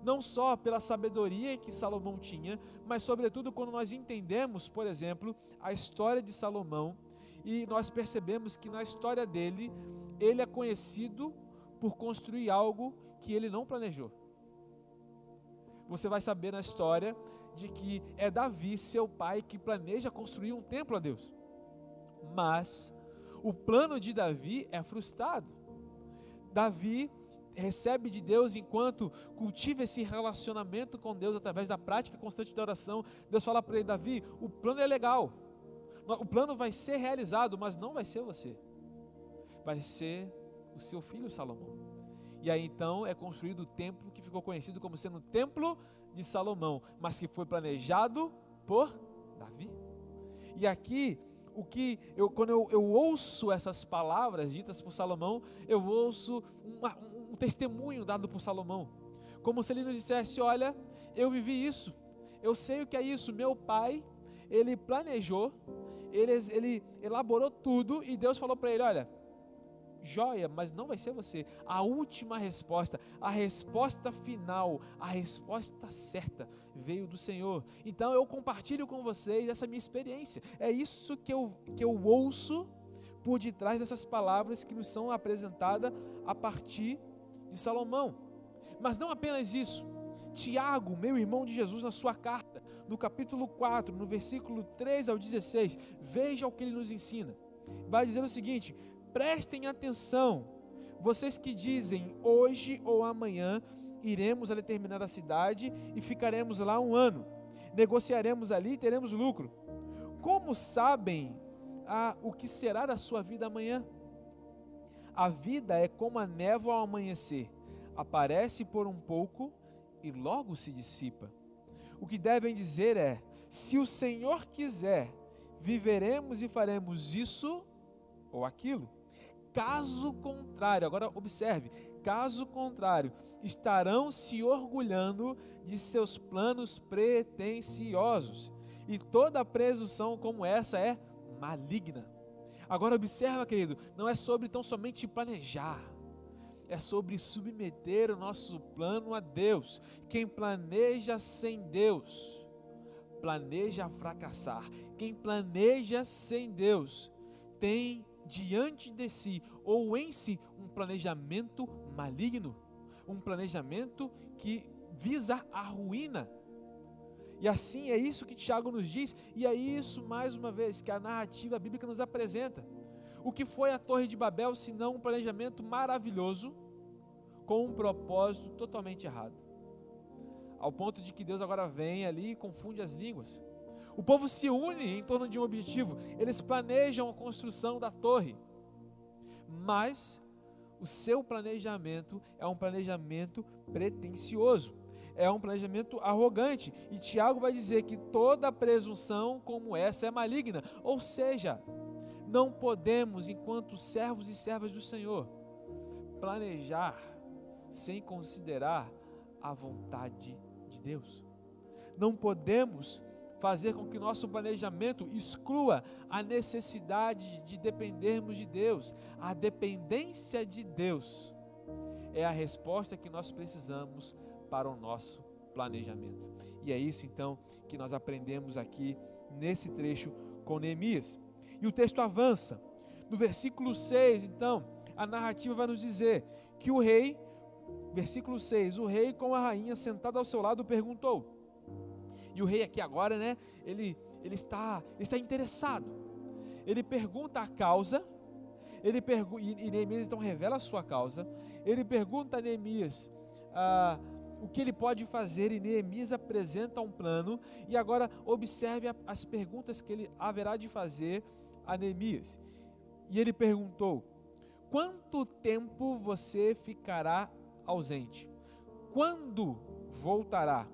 Não só pela sabedoria que Salomão tinha, mas sobretudo quando nós entendemos, por exemplo, a história de Salomão, e nós percebemos que na história dele, ele é conhecido por construir algo que ele não planejou. Você vai saber na história de que é Davi, seu pai, que planeja construir um templo a Deus. Mas o plano de Davi é frustrado. Davi recebe de Deus enquanto cultiva esse relacionamento com Deus através da prática constante da oração. Deus fala para ele: Davi, o plano é legal, o plano vai ser realizado, mas não vai ser você, vai ser o seu filho Salomão. E aí então é construído o templo que ficou conhecido como sendo o templo de Salomão, mas que foi planejado por Davi. E aqui, quando eu ouço essas palavras ditas por Salomão, eu ouço um testemunho dado por Salomão, como se ele nos dissesse: olha, eu vivi isso, eu sei o que é isso, meu pai, ele planejou, ele elaborou tudo, e Deus falou para ele: olha, joia, mas não vai ser você. A última resposta, a resposta final, a resposta certa veio do Senhor. Então eu compartilho com vocês essa minha experiência. É isso que eu ouço por detrás dessas palavras que nos são apresentadas a partir de Salomão. Mas não apenas isso. Tiago, meu irmão de Jesus, na sua carta, no capítulo 4, no versículo 3 ao 16, veja o que ele nos ensina. Vai dizer o seguinte: prestem atenção, vocês que dizem: hoje ou amanhã iremos a determinada cidade e ficaremos lá 1 ano, negociaremos ali e teremos lucro. Como sabem o que será da sua vida amanhã? A vida é como a névoa ao amanhecer, aparece por um pouco e logo se dissipa. O que devem dizer é: se o Senhor quiser, viveremos e faremos isso ou aquilo. caso contrário, agora observe, caso contrário, estarão se orgulhando de seus planos pretensiosos, e toda presunção como essa é maligna. Agora observa, querido, não é sobre tão somente planejar, é sobre submeter o nosso plano a Deus. Quem planeja sem Deus, planeja fracassar. Quem planeja sem Deus, tem diante de si, ou em si, um planejamento maligno, um planejamento que visa a ruína. E assim é isso que Tiago nos diz, e é isso, mais uma vez, que a narrativa bíblica nos apresenta. O que foi a Torre de Babel, senão um planejamento maravilhoso, com um propósito totalmente errado, ao ponto de que Deus agora vem ali e confunde as línguas. O povo se une em torno de um objetivo, eles planejam a construção da torre, mas o seu planejamento é um planejamento pretensioso, é um planejamento arrogante, e Tiago vai dizer que toda presunção como essa é maligna, ou seja, não podemos, enquanto servos e servas do Senhor, planejar sem considerar a vontade de Deus. Não podemos fazer com que nosso planejamento exclua a necessidade de dependermos de Deus. A dependência de Deus é a resposta que nós precisamos para o nosso planejamento. E é isso então que nós aprendemos aqui nesse trecho com Neemias. E o texto avança. No versículo 6, então, a narrativa vai nos dizer que o rei, versículo 6, o rei com a rainha sentada ao seu lado perguntou. E o rei aqui agora, né, ele está interessado. Ele pergunta a causa, e Neemias então revela a sua causa. Ele pergunta a Neemias o que ele pode fazer, e Neemias apresenta um plano. E agora observe as perguntas que ele haverá de fazer a Neemias. E ele perguntou: quanto tempo você ficará ausente? Quando voltará?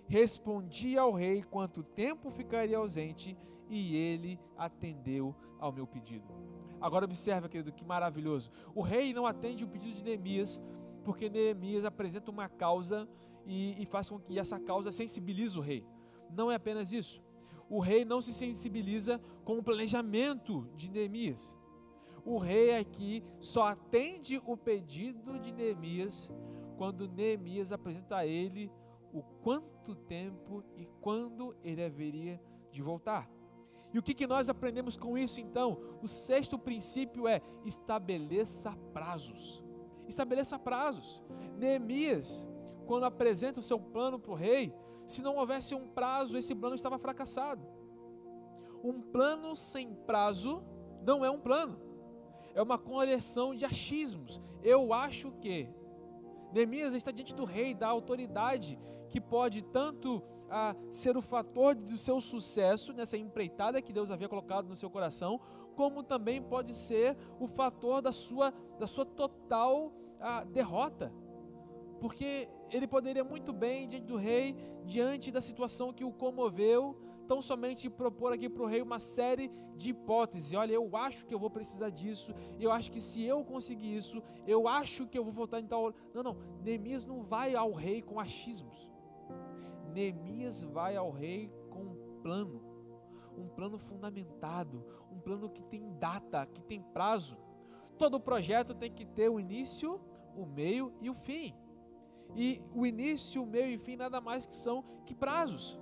Respondi ao rei quanto tempo ficaria ausente, e ele atendeu ao meu pedido. Agora observa, querido, que maravilhoso. O rei não atende o pedido de Neemias, porque Neemias apresenta uma causa e faz com que essa causa sensibilize o rei. Não é apenas isso. O rei não se sensibiliza com o planejamento de Neemias. O rei aqui só atende o pedido de Neemias quando Neemias apresenta a ele o quanto tempo e quando ele haveria de voltar. E o que nós aprendemos com isso então? O sexto princípio é: estabeleça prazos. Estabeleça prazos. Neemias, quando apresenta o seu plano para o rei, se não houvesse um prazo, esse plano estava fracassado. Um plano sem prazo não é um plano, é uma coleção de achismos. Eu acho que Neemias está diante do rei, da autoridade, que pode tanto ser o fator do seu sucesso nessa empreitada que Deus havia colocado no seu coração, como também pode ser o fator da sua total derrota, porque ele poderia muito bem, diante do rei, diante da situação que o comoveu, tão somente propor aqui para o rei uma série de hipóteses. Olha, eu acho que eu vou precisar disso, eu acho que se eu conseguir isso, eu acho que eu vou voltar em tal... Não, Neemias não vai ao rei com achismos. Neemias vai ao rei com um plano fundamentado, um plano que tem data, que tem prazo. Todo projeto tem que ter o início, o meio e o fim. E o início, o meio e o fim nada mais que são que prazos.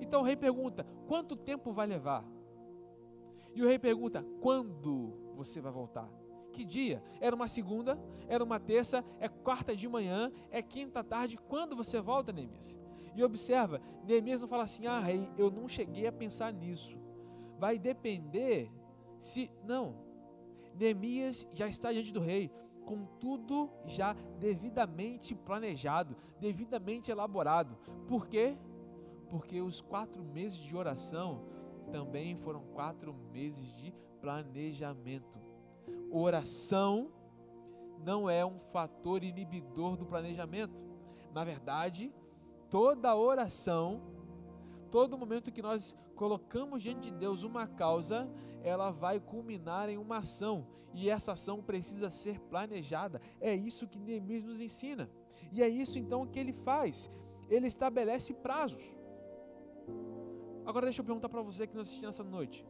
Então o rei pergunta: quanto tempo vai levar? E o rei pergunta: quando você vai voltar? Que dia? Era uma segunda? Era uma terça? É quarta de manhã? É quinta à tarde? Quando você volta, Neemias? E observa, Neemias não fala assim: rei, eu não cheguei a pensar nisso. Vai depender se... Não. Neemias já está diante do rei, com tudo já devidamente planejado, devidamente elaborado. Por quê? Porque os 4 meses de oração também foram 4 meses de planejamento. Oração não é um fator inibidor do planejamento. Na verdade, toda oração, todo momento que nós colocamos diante de Deus uma causa, ela vai culminar em uma ação, e essa ação precisa ser planejada. É isso que Neemias nos ensina, e é isso então que ele faz. Ele estabelece prazos. Agora deixa eu perguntar para você que nos assiste nessa noite: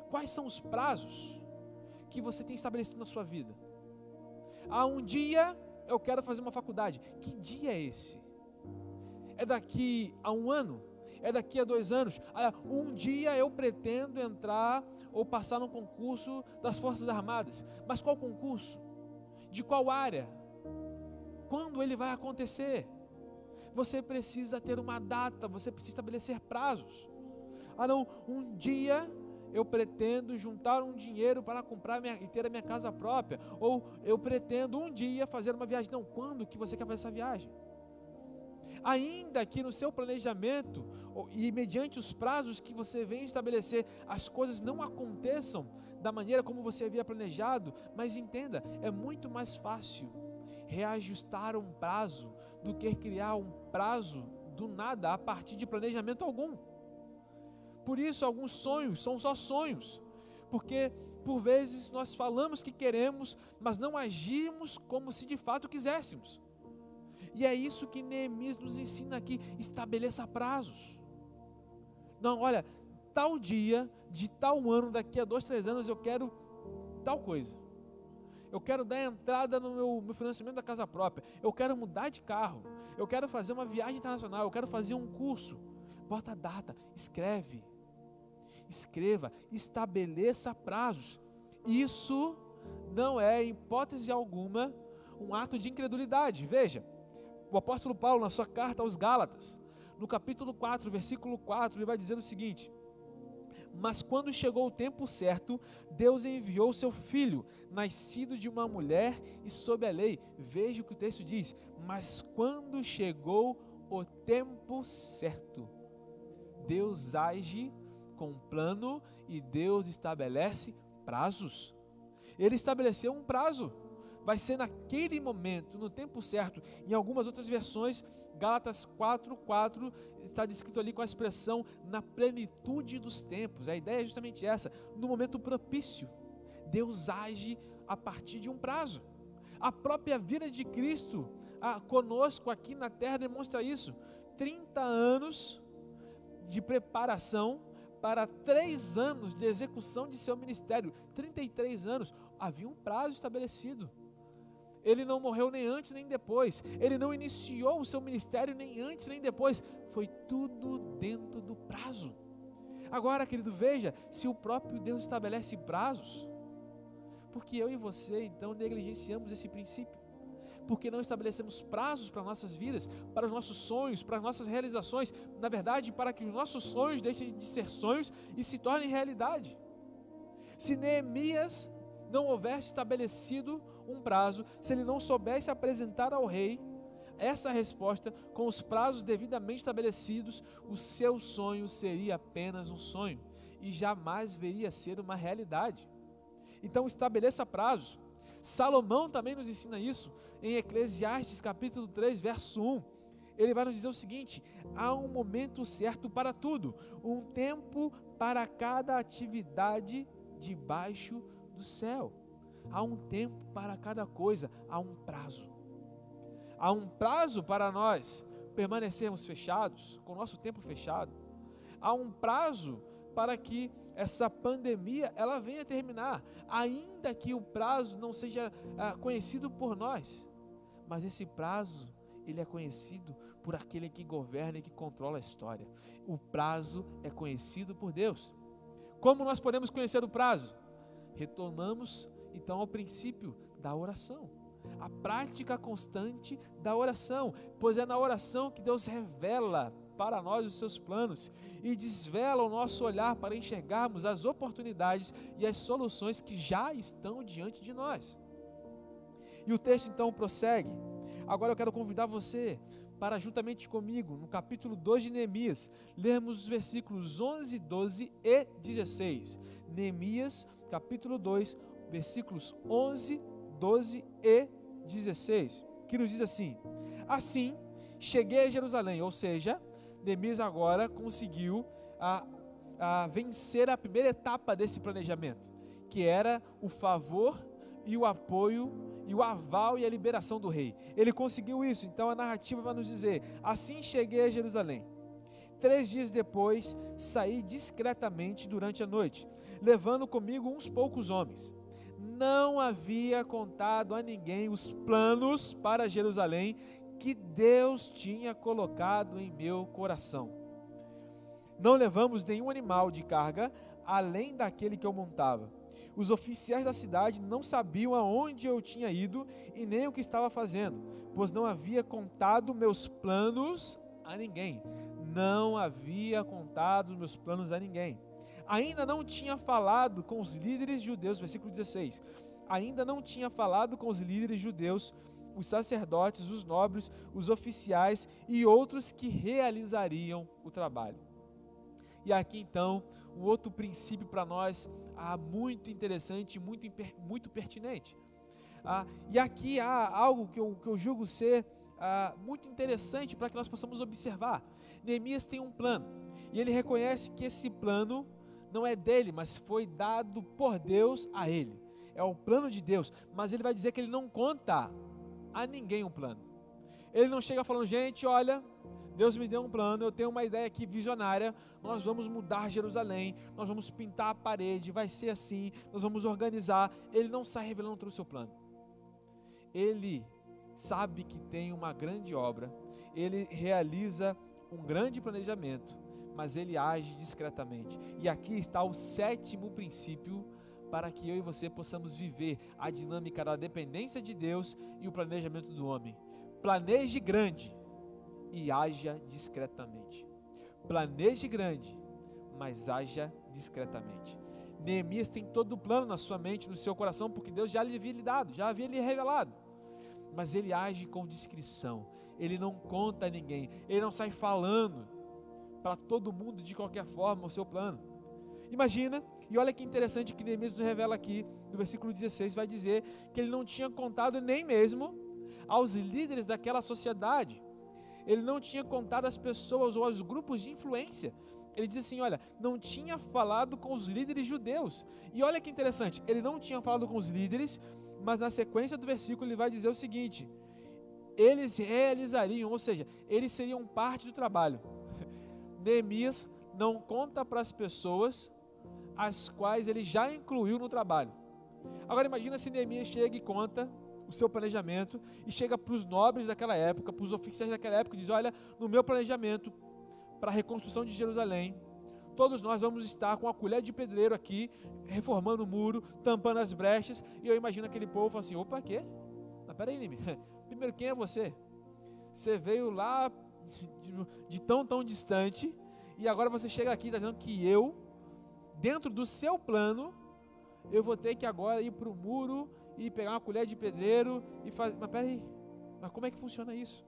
quais são os prazos que você tem estabelecido na sua vida? Um dia eu quero fazer uma faculdade. Que dia é esse? É daqui a 1 ano? É daqui a 2 anos? Um dia eu pretendo entrar ou passar num concurso das Forças Armadas. Mas qual concurso? De qual área? Quando ele vai acontecer? Você precisa ter uma data, você precisa estabelecer prazos. Não, um dia eu pretendo juntar um dinheiro para comprar e ter a minha casa própria. Ou eu pretendo um dia fazer uma viagem. Não, quando que você quer fazer essa viagem? Ainda que no seu planejamento e mediante os prazos que você vem estabelecer, as coisas não aconteçam da maneira como você havia planejado, mas entenda, é muito mais fácil reajustar um prazo do que criar um prazo do nada a partir de planejamento algum. Por isso alguns sonhos são só sonhos, porque por vezes nós falamos que queremos, mas não agimos como se de fato quiséssemos. E é isso que Neemias nos ensina aqui: estabeleça prazos. Não, olha, tal dia, de tal ano, daqui a 2, 3 anos eu quero tal coisa. Eu quero dar entrada no meu financiamento da casa própria. Eu quero mudar de carro. Eu quero fazer uma viagem internacional. Eu quero fazer um curso. Bota a data, escreva, estabeleça prazos. Isso não é, em hipótese alguma, um ato de incredulidade. Veja, o apóstolo Paulo, na sua carta aos Gálatas, no capítulo 4, versículo 4, ele vai dizer o seguinte: mas quando chegou o tempo certo, Deus enviou o seu filho, nascido de uma mulher e sob a lei. Veja o que o texto diz: mas quando chegou o tempo certo, Deus age com um plano e Deus estabelece prazos. Ele estabeleceu um prazo. Vai ser naquele momento, no tempo certo. Em algumas outras versões, Gálatas 4:4, está descrito ali com a expressão na plenitude dos tempos. A ideia é justamente essa: no momento propício, Deus age a partir de um prazo. A própria vida de Cristo conosco aqui na terra demonstra isso. 30 anos de preparação para 3 anos de execução de seu ministério. 33 anos, havia um prazo estabelecido. Ele não morreu nem antes nem depois. Ele não iniciou o seu ministério nem antes nem depois. Foi tudo dentro do prazo. Agora, querido, veja, se o próprio Deus estabelece prazos, porque eu e você então negligenciamos esse princípio? Porque não estabelecemos prazos para nossas vidas, para os nossos sonhos, para as nossas realizações, na verdade, para que os nossos sonhos deixem de ser sonhos e se tornem realidade. Se Neemias não houvesse estabelecido um prazo, se ele não soubesse apresentar ao rei essa resposta com os prazos devidamente estabelecidos, o seu sonho seria apenas um sonho e jamais veria ser uma realidade. Então estabeleça prazos. Salomão também nos ensina isso em Eclesiastes capítulo 3, verso 1. Ele vai nos dizer o seguinte: há um momento certo para tudo, um tempo para cada atividade debaixo do céu. Há um tempo para cada coisa, há um prazo. Há um prazo para nós permanecermos fechados, com o nosso tempo fechado. Há um prazo para que essa pandemia ela venha terminar, ainda que o prazo não seja conhecido por nós, mas esse prazo ele é conhecido por aquele que governa e que controla a história. O prazo é conhecido por Deus. Como nós podemos conhecer o prazo? Retomamos então ao princípio da oração, a prática constante da oração, pois é na oração que Deus revela para nós os seus planos e desvela o nosso olhar para enxergarmos as oportunidades e as soluções que já estão diante de nós. E o texto então prossegue. Agora eu quero convidar você para, juntamente comigo, no capítulo 2 de Neemias, lermos os versículos 11, 12 e 16. Neemias, capítulo 2, versículos 11, 12 e 16, que nos diz assim: assim cheguei a Jerusalém, ou seja, Neemias agora conseguiu vencer a primeira etapa desse planejamento, que era o favor e o apoio e o aval e a liberação do rei. Ele conseguiu isso. Então a narrativa vai nos dizer: assim cheguei a Jerusalém. 3 dias depois, saí discretamente durante a noite, levando comigo uns poucos homens. Não havia contado a ninguém os planos para Jerusalém que Deus tinha colocado em meu coração. Não levamos nenhum animal de carga, além daquele que eu montava. Os oficiais da cidade não sabiam aonde eu tinha ido e nem o que estava fazendo, pois não havia contado meus planos a ninguém. Não havia contado meus planos a ninguém. Ainda não tinha falado com os líderes judeus, versículo 16. Ainda não tinha falado com os líderes judeus, os sacerdotes, os nobres, os oficiais e outros que realizariam o trabalho. E aqui então, um outro princípio para nós muito interessante, muito pertinente. E aqui há algo que eu julgo ser muito interessante para que nós possamos observar. Neemias tem um plano, e ele reconhece que esse plano não é dele, mas foi dado por Deus a ele. É o plano de Deus, mas ele vai dizer que ele não conta a ninguém um plano. Ele não chega falando: gente, olha, Deus me deu um plano, eu tenho uma ideia aqui visionária, nós vamos mudar Jerusalém, nós vamos pintar a parede, vai ser assim, nós vamos organizar. Ele não sai revelando todo o seu plano. Ele sabe que tem uma grande obra, ele realiza um grande planejamento, mas ele age discretamente. E aqui está o 7º princípio para que eu e você possamos viver a dinâmica da dependência de Deus e o planejamento do homem. Planeje grande e haja discretamente. Planeje grande, mas haja discretamente. Neemias tem todo o plano na sua mente, no seu coração, porque Deus já lhe havia lhe dado, já havia lhe revelado. Mas ele age com discrição, ele não conta a ninguém, ele não sai falando para todo mundo de qualquer forma o seu plano. Imagina, e olha que interessante que Neemias nos revela aqui, no versículo 16, vai dizer que ele não tinha contado nem mesmo aos líderes daquela sociedade. Ele não tinha contado às pessoas ou aos grupos de influência. Ele diz assim: olha, não tinha falado com os líderes judeus. E olha que interessante, ele não tinha falado com os líderes, mas na sequência do versículo ele vai dizer o seguinte: eles realizariam, ou seja, eles seriam parte do trabalho. Neemias não conta para as pessoas as quais ele já incluiu no trabalho. Agora imagina se Neemias chega e conta o seu planejamento, e chega para os nobres daquela época, para os oficiais daquela época, e diz: olha, no meu planejamento para a reconstrução de Jerusalém, todos nós vamos estar com a colher de pedreiro aqui, reformando o muro, tampando as brechas. E eu imagino aquele povo falando assim: opa, quê? Mas peraí, Neemias, primeiro, quem é você? Você veio lá de tão distante, e agora você chega aqui e está dizendo que eu, dentro do seu plano, eu vou ter que agora ir para o muro e pegar uma colher de pedreiro e fazer. Mas peraí, mas como é que funciona isso?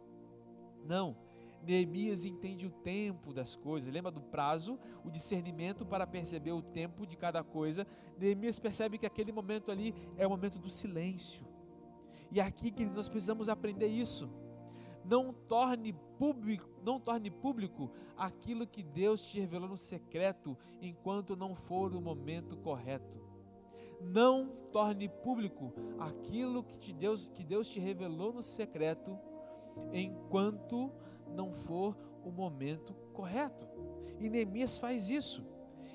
Não, Neemias entende o tempo das coisas. Lembra do prazo, o discernimento para perceber o tempo de cada coisa. Neemias percebe que aquele momento ali é o momento do silêncio. E é aqui que nós precisamos aprender isso. Não torne público aquilo que Deus te revelou no secreto, enquanto não for o momento correto. Não torne público aquilo que Deus te revelou no secreto, enquanto não for o momento correto. E Neemias faz isso.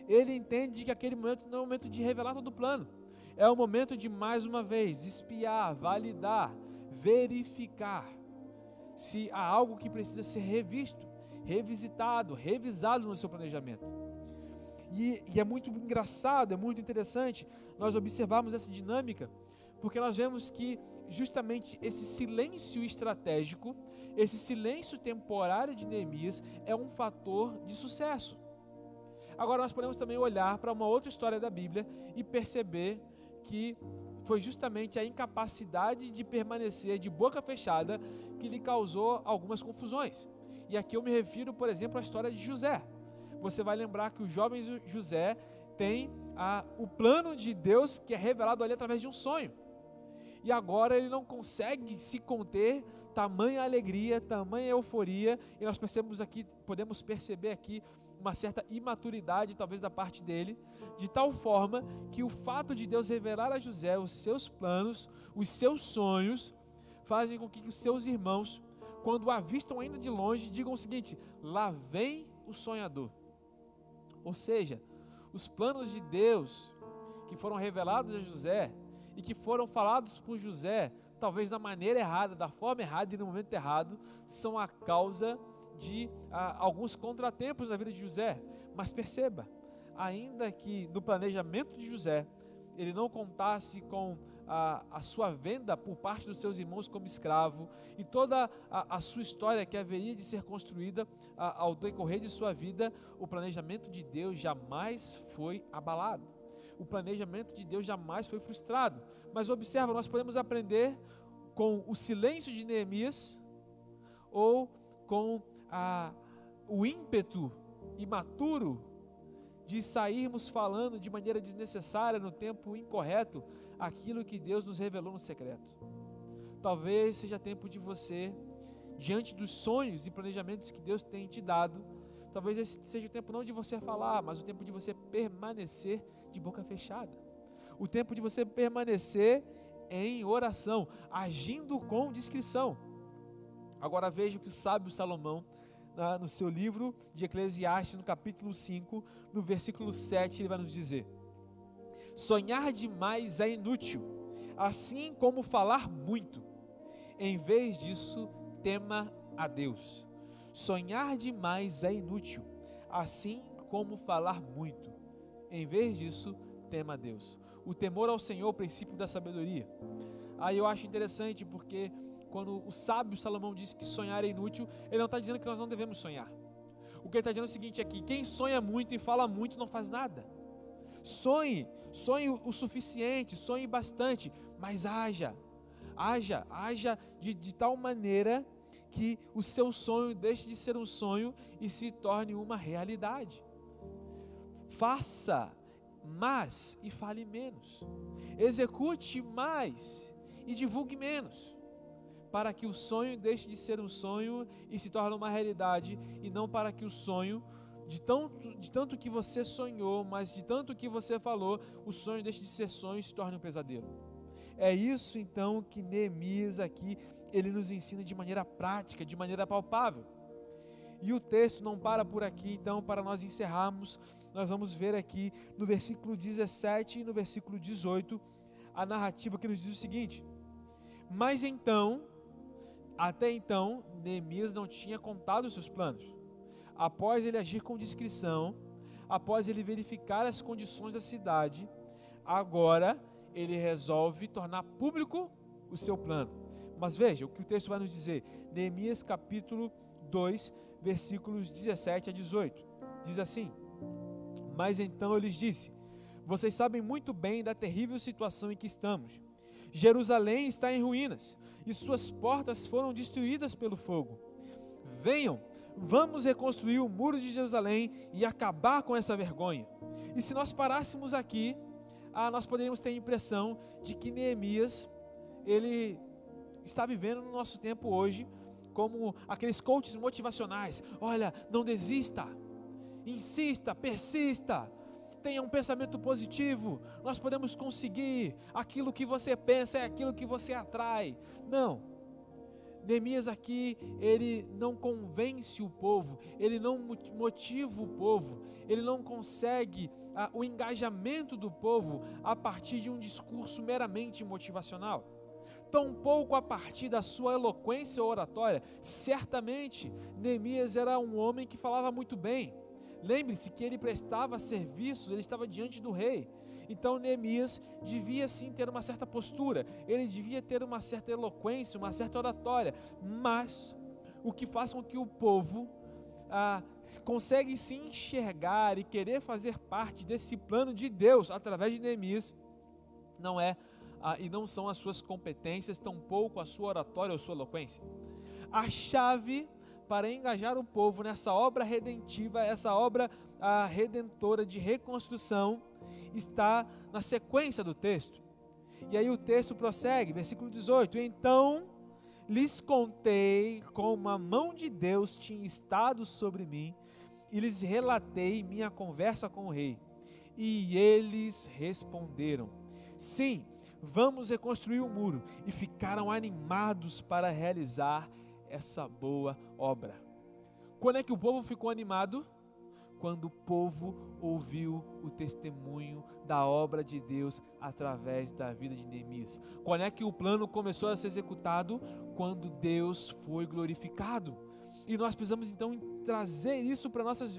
Ele entende que aquele momento não é o momento de revelar todo o plano. É o momento de, mais uma vez, espiar, validar, verificar se há algo que precisa ser revisto, revisitado, revisado no seu planejamento. E é muito engraçado, é muito interessante nós observarmos essa dinâmica, porque nós vemos que justamente esse silêncio estratégico, esse silêncio temporário de Neemias é um fator de sucesso. Agora nós podemos também olhar para uma outra história da Bíblia e perceber que foi justamente a incapacidade de permanecer de boca fechada que lhe causou algumas confusões. E aqui eu me refiro, por exemplo, à história de José. Você vai lembrar que o jovem José tem o plano de Deus que é revelado ali através de um sonho. E agora ele não consegue se conter, tamanha alegria, tamanha euforia, e nós podemos perceber aqui uma certa imaturidade, talvez da parte dele, de tal forma que o fato de Deus revelar a José os seus planos, os seus sonhos, fazem com que os seus irmãos, quando o avistam ainda de longe, digam o seguinte: lá vem o sonhador. Ou seja, os planos de Deus que foram revelados a José e que foram falados por José, talvez da maneira errada, da forma errada e no momento errado, são a causa de alguns contratempos na vida de José. Mas perceba, ainda que no planejamento de José ele não contasse com a sua venda por parte dos seus irmãos como escravo, e toda a sua história que haveria de ser construída ao decorrer de sua vida, o planejamento de Deus jamais foi abalado, o planejamento de Deus jamais foi frustrado. Mas observa, nós podemos aprender com o silêncio de Neemias ou com o ímpeto imaturo de sairmos falando de maneira desnecessária, no tempo incorreto, aquilo que Deus nos revelou no secreto. Talvez seja tempo de você, diante dos sonhos e planejamentos que Deus tem te dado, talvez esse seja o tempo não de você falar, mas o tempo de você permanecer de boca fechada, o tempo de você permanecer em oração, agindo com discrição. Agora veja o que o sábio Salomão, no seu livro de Eclesiastes, no capítulo 5, no versículo 7, ele vai nos dizer: sonhar demais é inútil, assim como falar muito. Em vez disso, tema a Deus. Sonhar demais é inútil, assim como falar muito. Em vez disso, tema a Deus. O temor ao Senhor é o princípio da sabedoria. Aí eu acho interessante porque quando o sábio Salomão diz que sonhar é inútil, ele não está dizendo que nós não devemos sonhar. O que ele está dizendo é o seguinte aqui: quem sonha muito e fala muito não faz nada. Sonhe o suficiente, sonhe bastante, mas haja de tal maneira que o seu sonho deixe de ser um sonho e se torne uma realidade. Faça mais e fale menos. Execute mais e divulgue menos, para que o sonho deixe de ser um sonho e se torne uma realidade, e não para que o sonho, de tanto que você sonhou, mas de tanto que você falou, o sonho deixe de ser sonho e se torne um pesadelo. É isso então que Neemias aqui, ele nos ensina de maneira prática, de maneira palpável. E o texto não para por aqui, então, para nós encerrarmos, nós vamos ver aqui no versículo 17 e no versículo 18, a narrativa que nos diz o seguinte: mas então, até então, Neemias não tinha contado os seus planos. Após ele agir com discrição, após ele verificar as condições da cidade, agora ele resolve tornar público o seu plano. Mas veja o que o texto vai nos dizer. Neemias capítulo 2, versículos 17 a 18. Diz assim: mas então eu lhes disse: vocês sabem muito bem da terrível situação em que estamos. Jerusalém está em ruínas e suas portas foram destruídas pelo fogo. Venham, vamos reconstruir o muro de Jerusalém e acabar com essa vergonha. E se nós parássemos aqui, nós poderíamos ter a impressão de que Neemias, ele está vivendo no nosso tempo hoje como aqueles coaches motivacionais. Olha, não desista, insista, persista, tenha um pensamento positivo, nós podemos conseguir, aquilo que você pensa é aquilo que você atrai. Não, Neemias aqui, ele não convence o povo, ele não motiva o povo, ele não consegue o engajamento do povo a partir de um discurso meramente motivacional, tampouco a partir da sua eloquência oratória. Certamente Neemias era um homem que falava muito bem. Lembre-se que ele prestava serviços, ele estava diante do rei. Então Neemias devia sim ter uma certa postura, ele devia ter uma certa eloquência, uma certa oratória, mas o que faz com que o povo consegue se enxergar e querer fazer parte desse plano de Deus através de Neemias não é e não são as suas competências, tampouco a sua oratória ou sua eloquência. A chave para engajar o povo nessa obra redentiva, essa obra redentora de reconstrução, está na sequência do texto. E aí o texto prossegue, versículo 18: então lhes contei como a mão de Deus tinha estado sobre mim e lhes relatei minha conversa com o rei. E eles responderam: sim, vamos reconstruir o muro. E ficaram animados para realizar essa boa obra. Quando é que o povo ficou animado? Quando o povo ouviu o testemunho da obra de Deus através da vida de Neemias. Quando é que o plano começou a ser executado? Quando Deus foi glorificado. E nós precisamos então trazer isso para nossas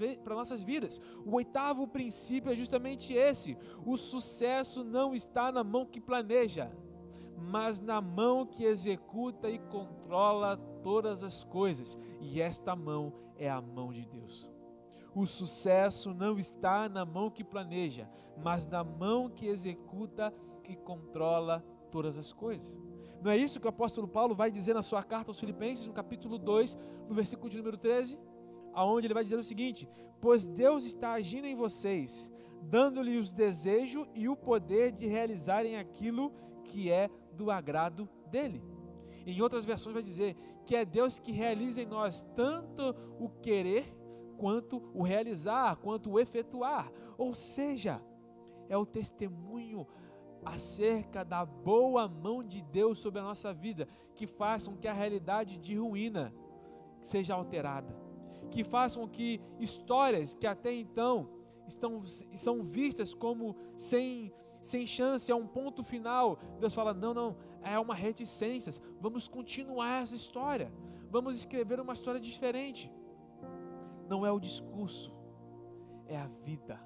vidas. O 8º princípio é justamente esse: o sucesso não está na mão que planeja, mas na mão que executa e controla todas as coisas. E esta mão é a mão de Deus. O sucesso não está na mão que planeja, mas na mão que executa e controla todas as coisas. Não é isso que o apóstolo Paulo vai dizer na sua carta aos Filipenses, no capítulo 2, no versículo de número 13, aonde ele vai dizer o seguinte: pois Deus está agindo em vocês, dando-lhes o desejo e o poder de realizarem aquilo que é do agrado dele. Em outras versões vai dizer que é Deus que realiza em nós tanto o querer, quanto o realizar, quanto o efetuar. Ou seja, é o testemunho acerca da boa mão de Deus sobre a nossa vida que faz com que a realidade de ruína seja alterada, que faz com que histórias que até então são vistas como sem chance, é um ponto final, Deus fala: não, é uma reticência, vamos continuar essa história, vamos escrever uma história diferente. Não é o discurso, é a vida.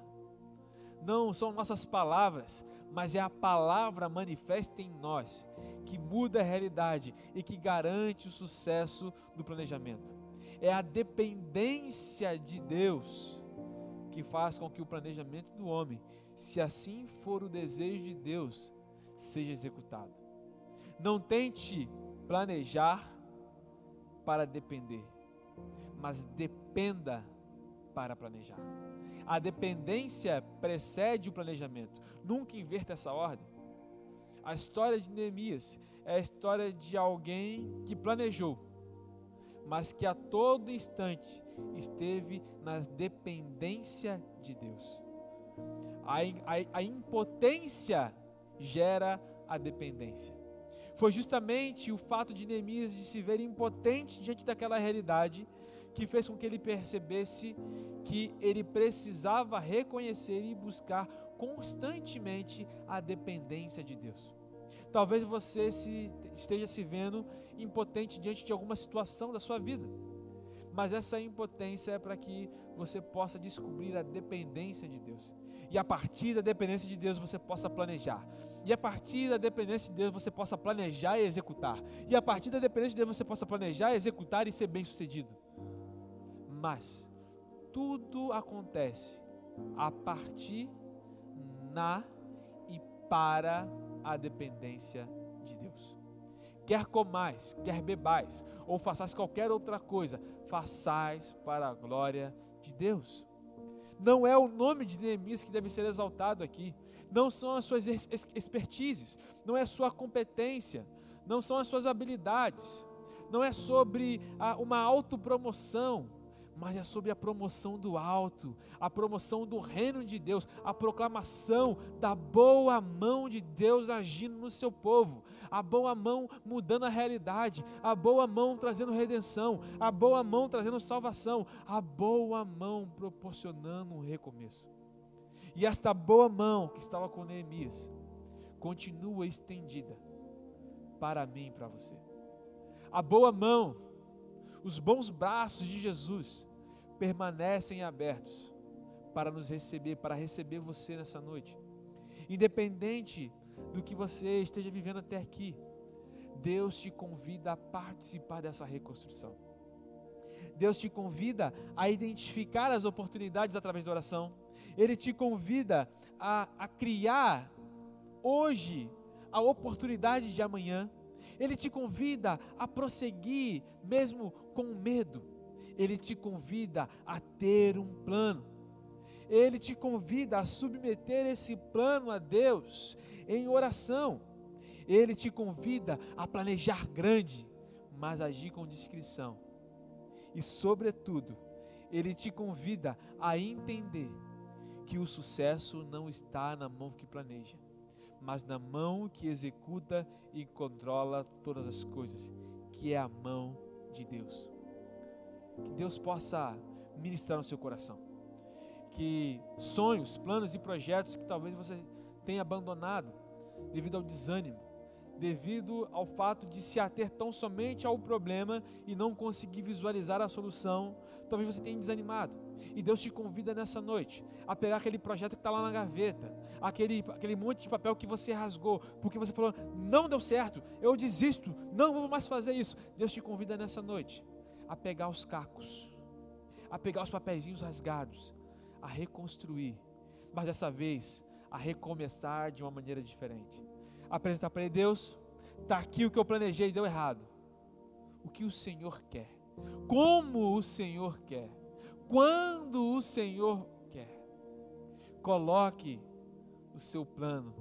Não são nossas palavras, mas é a palavra manifesta em nós, que muda a realidade e que garante o sucesso do planejamento. É a dependência de Deus que faz com que o planejamento do homem, se assim for o desejo de Deus, seja executado. Não tente planejar para depender, mas dependa para planejar. A dependência precede o planejamento. Nunca inverta essa ordem. A história de Neemias é a história de alguém que planejou, mas que a todo instante esteve na dependência de Deus. A impotência gera a dependência. Foi justamente o fato de Neemias de se ver impotente diante daquela realidade que fez com que ele percebesse que ele precisava reconhecer e buscar constantemente a dependência de Deus. Talvez você esteja se vendo impotente diante de alguma situação da sua vida, mas essa impotência é para que você possa descobrir a dependência de Deus. E a partir da dependência de Deus você possa planejar. E a partir da dependência de Deus você possa planejar e executar. E a partir da dependência de Deus você possa planejar, executar e ser bem sucedido. Mas tudo acontece a partir e para a dependência de Deus. Quer comais, quer bebais, ou façais qualquer outra coisa, façais para a glória de Deus. Não é o nome de Neemias que deve ser exaltado aqui, não são as suas expertises, não é a sua competência, não são as suas habilidades, não é sobre uma autopromoção, mas é sobre a promoção do alto, a promoção do reino de Deus, a proclamação da boa mão de Deus agindo no seu povo, a boa mão mudando a realidade, a boa mão trazendo redenção, a boa mão trazendo salvação, a boa mão proporcionando um recomeço. E esta boa mão que estava com Neemias continua estendida para mim e para você. A boa mão, os bons braços de Jesus permanecem abertos para nos receber, para receber você nessa noite. Independente do que você esteja vivendo até aqui, Deus te convida a participar dessa reconstrução. Deus te convida a identificar as oportunidades através da oração. Ele te convida a criar hoje a oportunidade de amanhã. Ele te convida a prosseguir mesmo com medo. Ele te convida a ter um plano. Ele te convida a submeter esse plano a Deus em oração. Ele te convida a planejar grande, mas agir com discrição. E, sobretudo, Ele te convida a entender que o sucesso não está na mão que planeja, mas na mão que executa e controla todas as coisas, que é a mão de Deus. Que Deus possa ministrar no seu coração. Que sonhos, planos e projetos que talvez você tenha abandonado devido ao desânimo, devido ao fato de se ater tão somente ao problema e não conseguir visualizar a solução, talvez você tenha desanimado. E Deus te convida nessa noite a pegar aquele projeto que está lá na gaveta, aquele monte de papel que você rasgou, porque você falou, não deu certo, eu desisto, não vou mais fazer isso. Deus te convida nessa noite a pegar os cacos, a pegar os papeizinhos rasgados, a reconstruir, mas dessa vez a recomeçar de uma maneira diferente. Apresentar para Ele, Deus, está aqui o que eu planejei e deu errado. O que o Senhor quer? Como o Senhor quer? Quando o Senhor quer? Coloque o seu plano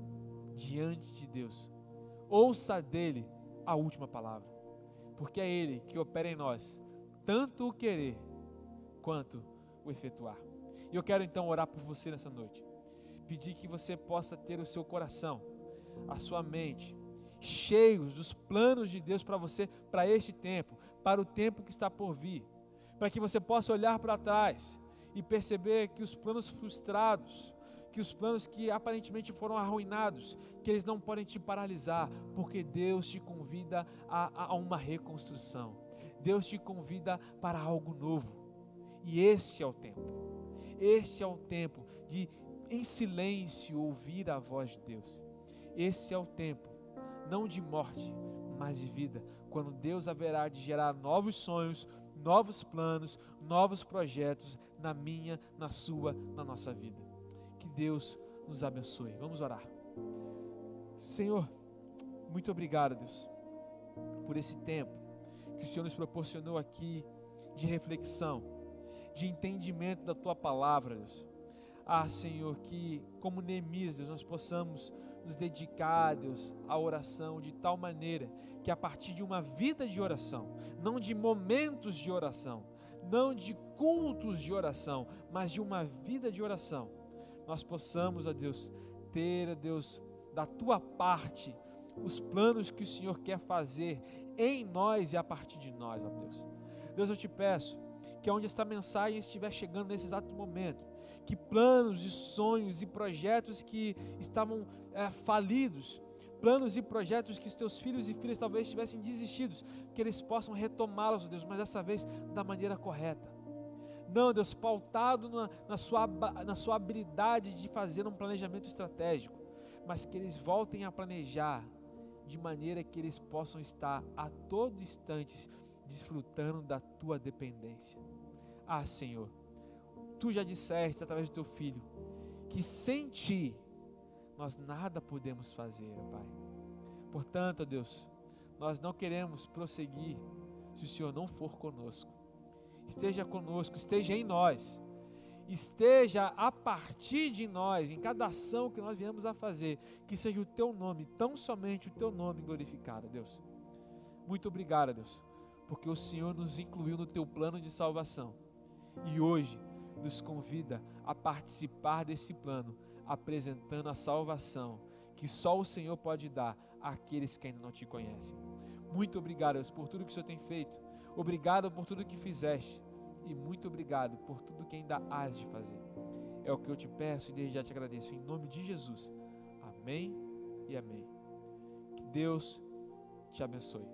diante de Deus. Ouça dele a última palavra, porque é Ele que opera em nós, tanto o querer quanto o efetuar. E eu quero então orar por você nessa noite, pedir que você possa ter o seu coração, a sua mente, cheios dos planos de Deus para você, para este tempo, para o tempo que está por vir, para que você possa olhar para trás e perceber que os planos frustrados, que os planos que aparentemente foram arruinados, que eles não podem te paralisar, porque Deus te convida a uma reconstrução, Deus te convida para algo novo, e esse é o tempo. Este é o tempo de, em silêncio, ouvir a voz de Deus. Esse é o tempo, não de morte, mas de vida, quando Deus haverá de gerar novos sonhos, novos planos, novos projetos na minha, na sua, na nossa vida. Que Deus nos abençoe. Vamos orar. Senhor, muito obrigado, Deus, por esse tempo que o Senhor nos proporcionou aqui de reflexão, de entendimento da Tua palavra, Deus. Senhor, que como Neemias, Deus, nós possamos nos dedicar, Deus, à oração de tal maneira que a partir de uma vida de oração, não de momentos de oração, não de cultos de oração, mas de uma vida de oração, nós possamos, ó Deus, ter, ó Deus, da Tua parte, os planos que o Senhor quer fazer em nós e a partir de nós, ó Deus. Deus, eu te peço que onde esta mensagem estiver chegando nesse exato momento, que planos e sonhos e projetos que estavam falidos, planos e projetos que os teus filhos e filhas talvez tivessem desistidos, que eles possam retomá-los, Deus, mas dessa vez da maneira correta. Não, Deus, pautado na sua habilidade de fazer um planejamento estratégico, mas que eles voltem a planejar de maneira que eles possam estar a todo instante desfrutando da Tua dependência. Senhor, Tu já disseste através do Teu Filho que sem Ti nós nada podemos fazer, Pai. Portanto, Deus, nós não queremos prosseguir se o Senhor não for conosco. Esteja conosco, esteja em nós, esteja a partir de nós, em cada ação que nós viemos a fazer, que seja o Teu nome, tão somente o Teu nome glorificado, Deus. Muito obrigado, Deus, porque o Senhor nos incluiu no Teu plano de salvação e hoje nos convida a participar desse plano, apresentando a salvação que só o Senhor pode dar àqueles que ainda não Te conhecem. Muito obrigado, Deus, por tudo que o Senhor tem feito. Obrigado por tudo que fizeste e muito obrigado por tudo que ainda hás de fazer. É o que eu te peço e desde já te agradeço em nome de Jesus. Amém e amém. Que Deus te abençoe.